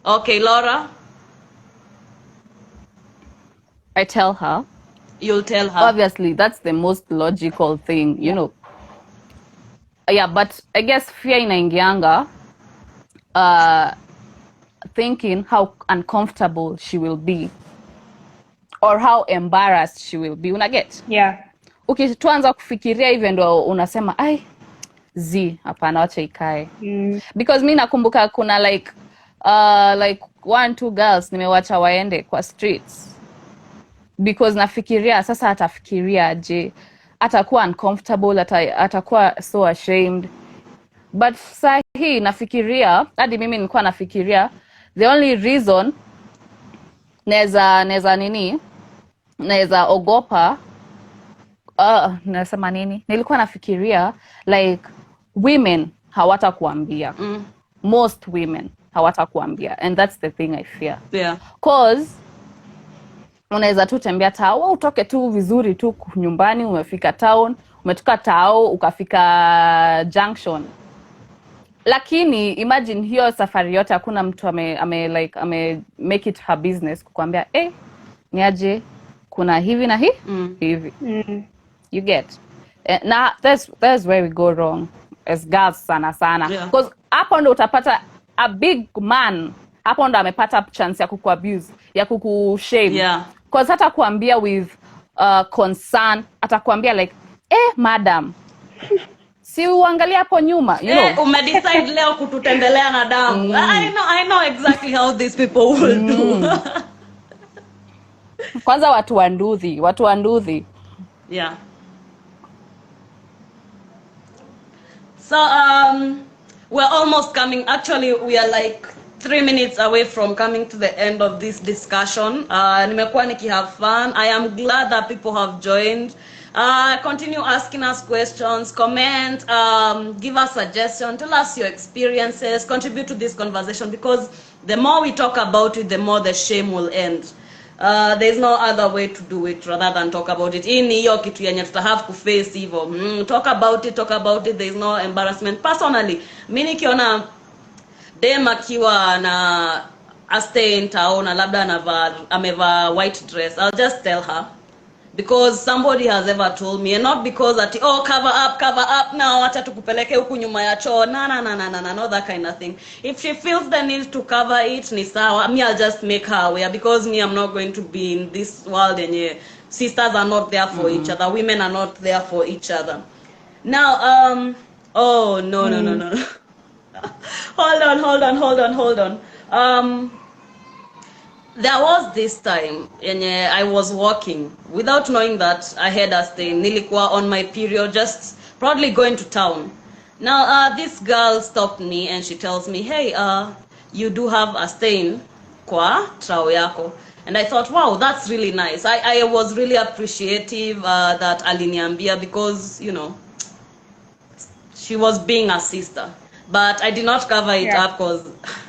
Okay, Laura, I tell her. you'll tell her. Obviously, that's the most logical thing, you know. Yeah, but I guess fear inaingianga thinking how uncomfortable she will be or how embarrassed she will be. Unaget? Yeah. Ukituanza kufikiria hivyo ndo unasema ai hapana wacha ikae. Because mi nakumbuka kuna like 1-2 girls nimewacha waende kwa streets because nafikiria sasa atafikiria aje, atakuwa uncomfortable, atakuwa so ashamed. But saa hii nafikiria, hadi mimi nilikuwa nafikiria the only reason naweza ogopa nasema nini, nilikuwa nafikiria like women hawatakuambia. Most women hawatakuambia, and that's the thing I fear. Yeah. Cause unaweza tu tembea tao, utoke tu vizuri tu nyumbani, umefika town, umetoka tao ukafika junction. Lakini imagine hiyo safari yote hakuna mtu ame make it her business kukwambia niaje kuna hivi na hivi. You get. Now that's where we go wrong as girls sana. Yeah. Because hapo ndo utapata a big man, hapo ndo amepata chance ya kukuabuse, ya kukushame. Yeah. Because hata kuambia with concern, atakuambia like madam si uangalia hapo nyuma, you know. Umedecide leo kututembelea na damu. I know exactly how these people will do. Kwanza watu wanduthi. Yeah. So we're almost coming. Actually, we are like 3 minutes away from coming to the end of this discussion. Nimekuwa have fun. I am glad that people have joined. Continue asking us questions, comment, give us suggestions, tell us your experiences, contribute to this conversation, because the more we talk about it, the more the shame will end. There's no other way to do it rather than talk about it. In hiyo kitu yenye tutahave kuface hivyo. Talk about it, there's no embarrassment. Personally, mimi nikiona dem akiwa na a stay town na labda amevaa white dress, I'll just tell her. Because somebody has ever told me, and not because that cover up now, acha tukupeleke huku nyuma ya choo. No, that kind of thing. If she feels the need to cover it, ni sawa. Me, I'll just make her aware, because me, I'm not going to be in this world and sisters are not there for each other, women are not there for each other. Now, no. Hold on. There was this time I was walking without knowing that I had a stain. Nilikuwa on my period, just proudly going to town. Now this girl stopped me and she tells me, hey, you do have a stain kwa trao yako. And I thought, wow, that's really nice. I was really appreciative that aliniambia, because, you know, she was being a sister. But I did not cover it up because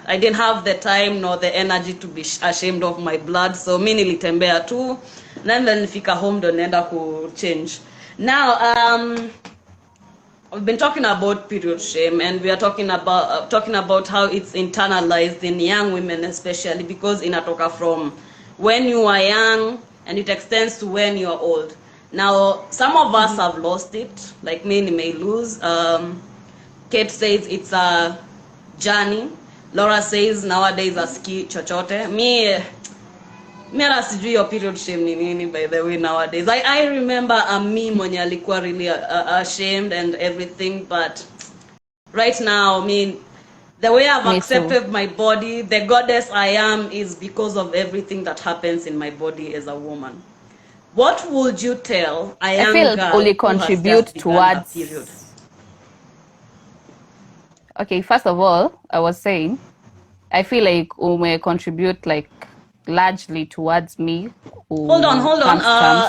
I didn't have the time nor the energy to be ashamed of my blood. So mi nilitembea tu. Then nifika home ndo nenda ku change. Now, we've been talking about period shame, and we are talking about how it's internalized in young women, especially because inatoka from when you are young and it extends to when you are old. Now, some of us have lost it, like me, may lose. Kate says it's a journey. Laura says nowadays aski chochote. Me, Mera sijui your period shame ni nini by the way nowadays. I remember me mwenye alikuwa really ashamed and everything, but right now, I mean, the way I've accepted my body, the goddess I am, is because of everything that happens in my body as a woman. What would you tell a young feel girl only who has contribute just begun her towards period? Okay, first of all, I was saying, I feel like may contribute like largely towards me. Hold on.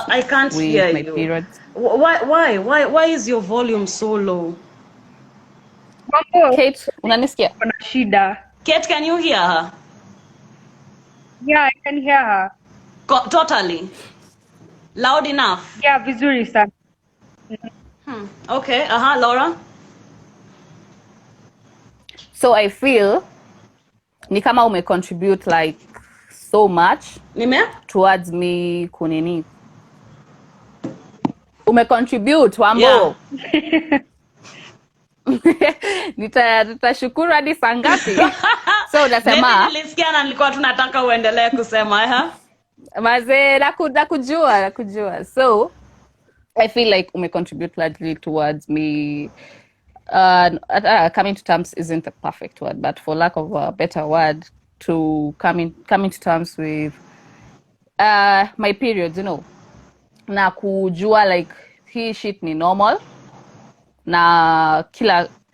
I can't hear my you. periods. Why is your volume so low? Kate, unanisikia? Kuna shida. Kate, can you hear her? Yeah, I can hear her. Totally. Loud enough? Yeah, vizuri sana. Okay, Laura? So I feel ni kama ume contribute like so much towards me kunini. Ume contribute Wambo. Yeah. Nitashukuru hadi saa ngapi? So unasema nilisikia na nilikuwa tunataka uendelee kusema Maze nakujua. So I feel like ume contribute largely towards me. Coming to terms isn't the perfect word, but for lack of a better word, to coming to terms with my periods, you know, na kujua like hii shit ni normal, na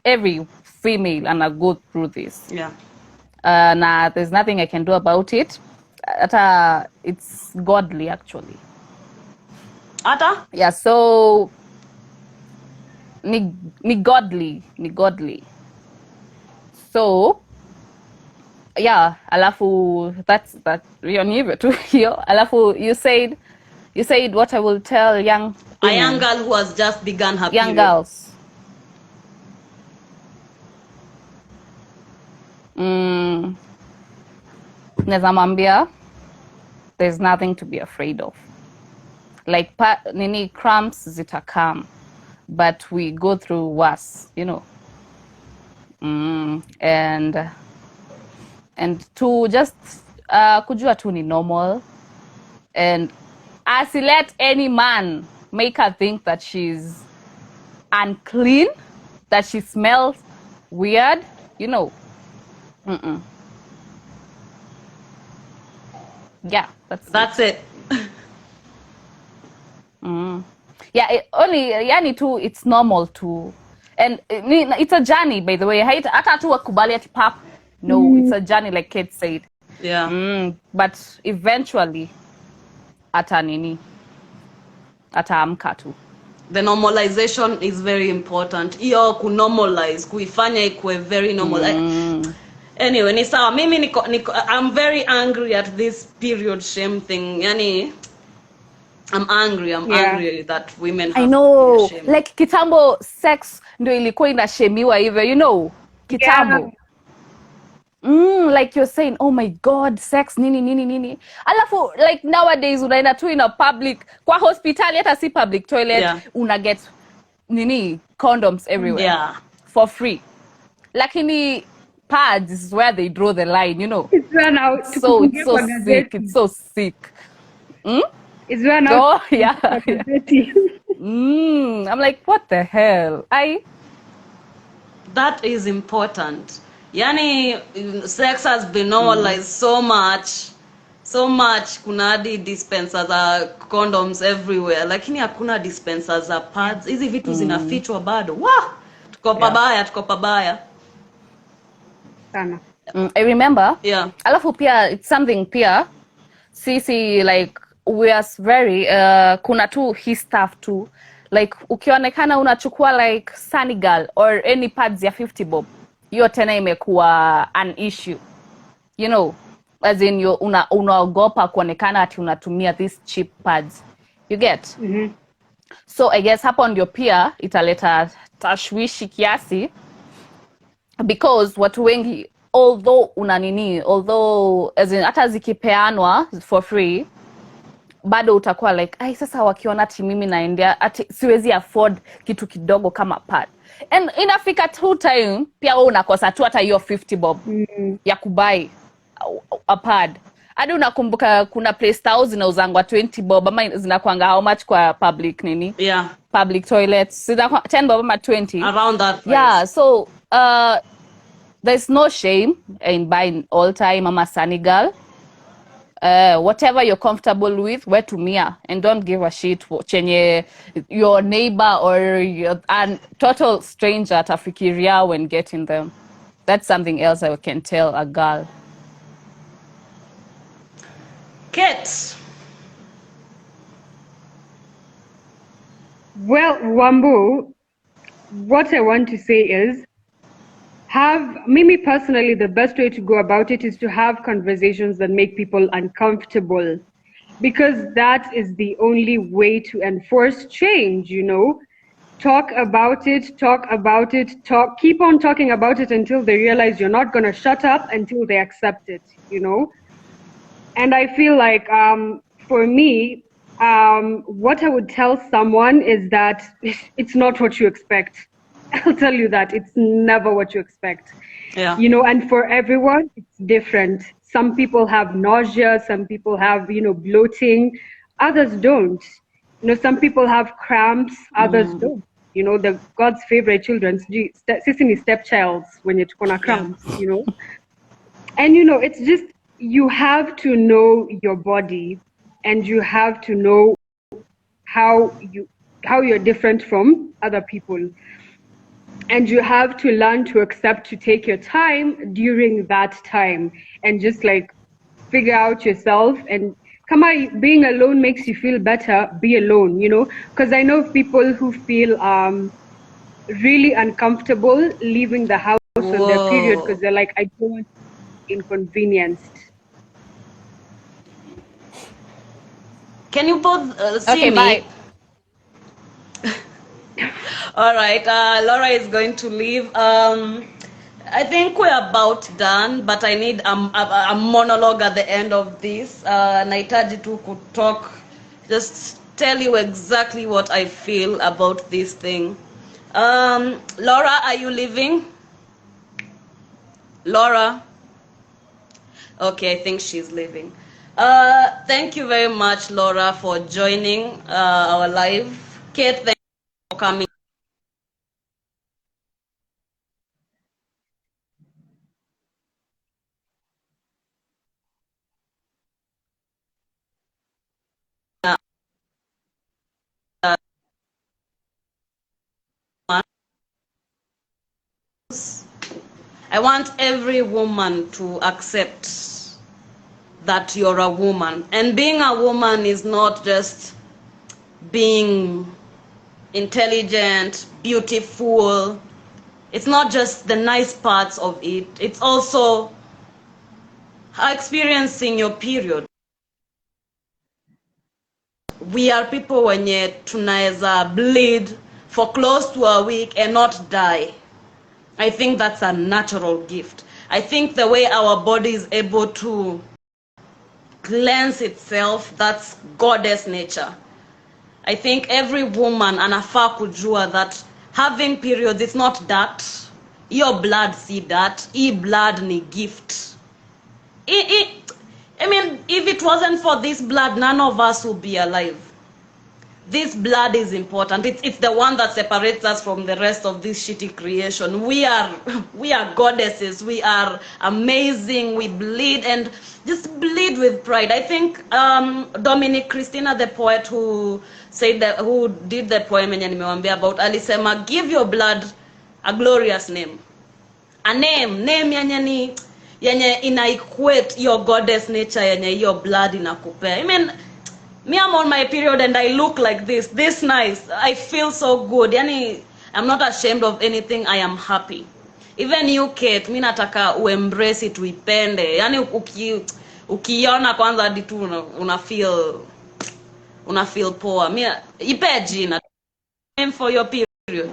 every female and I go through this. Yeah. Na there's nothing I can do about it. It's godly actually. Ata? Yeah, so ni godly. So yeah, alafu that hivyo tu hiyo. Alafu you said what I will tell young women. A young girl who has just begun her young period. Girls. Naweza mwambia there's nothing to be afraid of. Like nini cramps zitakam, but we go through worse, you know. And to just kujua tu ni normal, and let any man make her think that she's unclean, that she smells weird, you know. Yeah, that's it. Yeah, yani too, it's normal too, and it's a journey, by the way. Hata tu wakubali ati pap. No, it's a journey, like Kate said. Yeah. But eventually ataamka tu. The normalization is very important. Iyo kunormalize, kuifanya ikuwe very normal. Anyway, ni sawa. Mimi I'm very angry at this period shame thing. Yani, I'm angry that women have period shame. Like kitambo sex ndio ilikuwa inashemiwa hivyo, you know. Kitambo. Yeah. Like you're saying, oh my god, sex nini. Alafu like nowadays unaenda tu in a public, kwa hospitali hata si public toilet, yeah. Una get condoms everywhere. Yeah. For free. Lakini pads is where they draw the line, you know. It's run out. It's so sick. It's so sick. It's run out. Oh, yeah. I'm like, what the hell? That is important. Yani, sex has been normalized so much. Kuna hadi dispensers za condoms everywhere. Lakini hakuna dispensers za pads. Hizi vitu zinafichwa bado. Wah! Tuko pabaya. Sana. I remember. Yeah. Alafu pia, it's something pia. Sisi, like, we are very, kuna tu his stuff too. Like, ukionekana unachukua like Sunny Girl or any pads ya 50 bob. Hiyo tena imekuwa an issue, you know, as in unaogopa kuonekana ati unatumia these cheap pads, you get. So I guess hapo ndio pia italeta tashwishi kiasi, because watu wengi although as in hata zikipeanwa for free, bado utakuwa like, ai sasa wakiona ati mimi naendea ati siwezi afford kitu kidogo kama pad. And inafika two time pia wewe unakosa tu hata hiyo 50 bob ya kubuy a pad. hadi unakumbuka kuna place tao zinauzangwa 20 bob ama zinakwanga how much kwa public nini? Yeah. Public toilets. 10 bob ama 20. Around that price. Yeah, so there's no shame in buying all time ama Senegal. Whatever you're comfortable with, wear tumia, and don't give a shit chenye your neighbor or a total stranger atafikiria when getting them. That's something else I can tell a girl. Kate. Well, Wambu, what I want to say is, Mimi personally, the best way to go about it is to have conversations that make people uncomfortable, because that is the only way to enforce change, you know. Talk about it, keep on talking about it until they realize you're not going to shut up until they accept it, you know. And I feel like for me, what I would tell someone is that it's not what you expect. I'll tell you that it's never what you expect. Yeah. You know, and for everyone, it's different. Some people have nausea, some people have, you know, bloating, others don't. You know, some people have cramps, others don't. You know, the God's favorite children, sissy stepchilds when you're gonna cramps, you know. And, you know, it's just, you have to know your body, and you have to know how you're different from other people. And you have to learn to accept to take your time during that time and just like figure out yourself. And being alone makes you feel better, be alone, you know, because I know people who feel really uncomfortable leaving the house on their period because they're like, I don't want to be inconvenienced. Can you both see Okay, me? bye. All right, Laura is going to leave. I think we're about done, but I need a monologue at the end of this. Nahitaji tu kutalk, just tell you exactly what I feel about this thing. Laura, are you leaving? Laura? Okay, I think she's leaving. Thank you very much, Laura, for joining our live. Kate, thank you for coming. I want every woman to accept that you're a woman. And being a woman is not just being intelligent, beautiful. It's not just the nice parts of it. It's also experiencing your period. We are people wenye tunaweza bleed for close to a week and not die. I think that's a natural gift. I think the way our body is able to cleanse itself, that's goddess nature. I think every woman anafaa kujua that having periods, it's not that. Your blood see that. Blood ni gift. I mean, if it wasn't for this blood, none of us would be alive. This blood is important. It's the one that separates us from the rest of this shitty creation. We are goddesses. We are amazing. We bleed, and just bleed with pride. I think Dominic Christina, the poet who did the poem yenye nimewambia about, alisema, give your blood a glorious name. A name yenye ina equate your goddess nature yenye your blood inakupea. I mean, me, I'm on my period and I look like this nice. I feel so good. Yani, I'm not ashamed of anything. I am happy. Even you, Kate, mi nataka uembrace it, uipende. Yani, ukiona kwanza hadi tu una feel poa. Mi, ipe jina. Name for your period.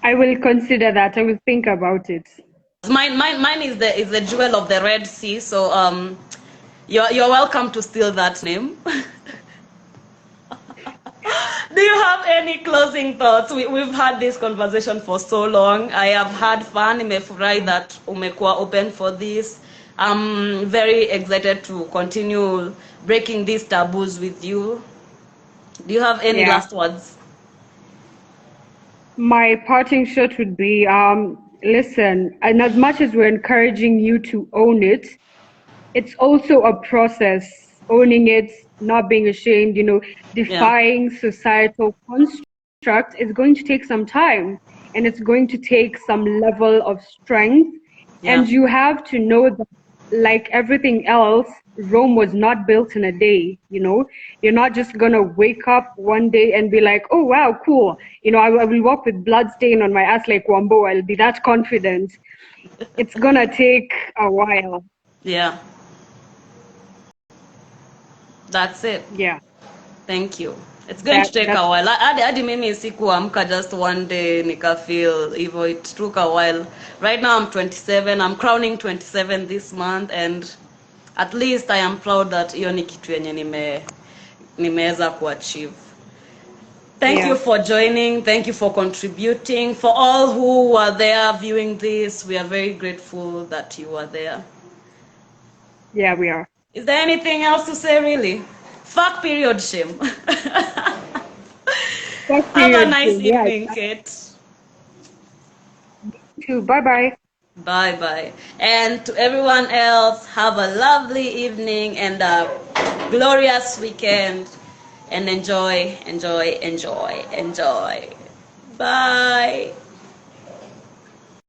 I will consider that. I will think about it. Mine is the jewel of the Red Sea. So you're welcome to steal that name. Do you have any closing thoughts? We've had this conversation for so long. I have had fun. Nimefurahi that umekuwa open for this. I'm very excited to continue breaking these taboos with you. Do you have any Yeah. last words? My parting shot would be, listen, and as much as we're encouraging you to own it, it's also a process. Owning it, not being ashamed, defying societal constructs is going to take some time, and it's going to take some level of strength. Yeah. And you have to know that, like everything else, Rome was not built in a day. You're not just gonna wake up one day and be like, oh wow, cool. I will walk with blood stain on my ass like Wambo. I'll be that confident. It's gonna take a while. Yeah. That's it. Yeah. Thank you. It's going to take a while. Hadi mimi sikuamka just one day nika feel hivyo. It took a while. Right now I'm 27. I'm crowning 27 this month, and at least I am proud that hiyo ni kitu yenye nimeweza kuachieve. Thank you for joining. Thank you for contributing. For all who were there viewing this, we are very grateful that you were there. Yeah, we are. Is there anything else to say, really? Fuck period shame. Have a nice evening, Kate. You too. Bye-bye. Bye-bye. And to everyone else, have a lovely evening and a glorious weekend. And enjoy, enjoy, enjoy, enjoy. Bye.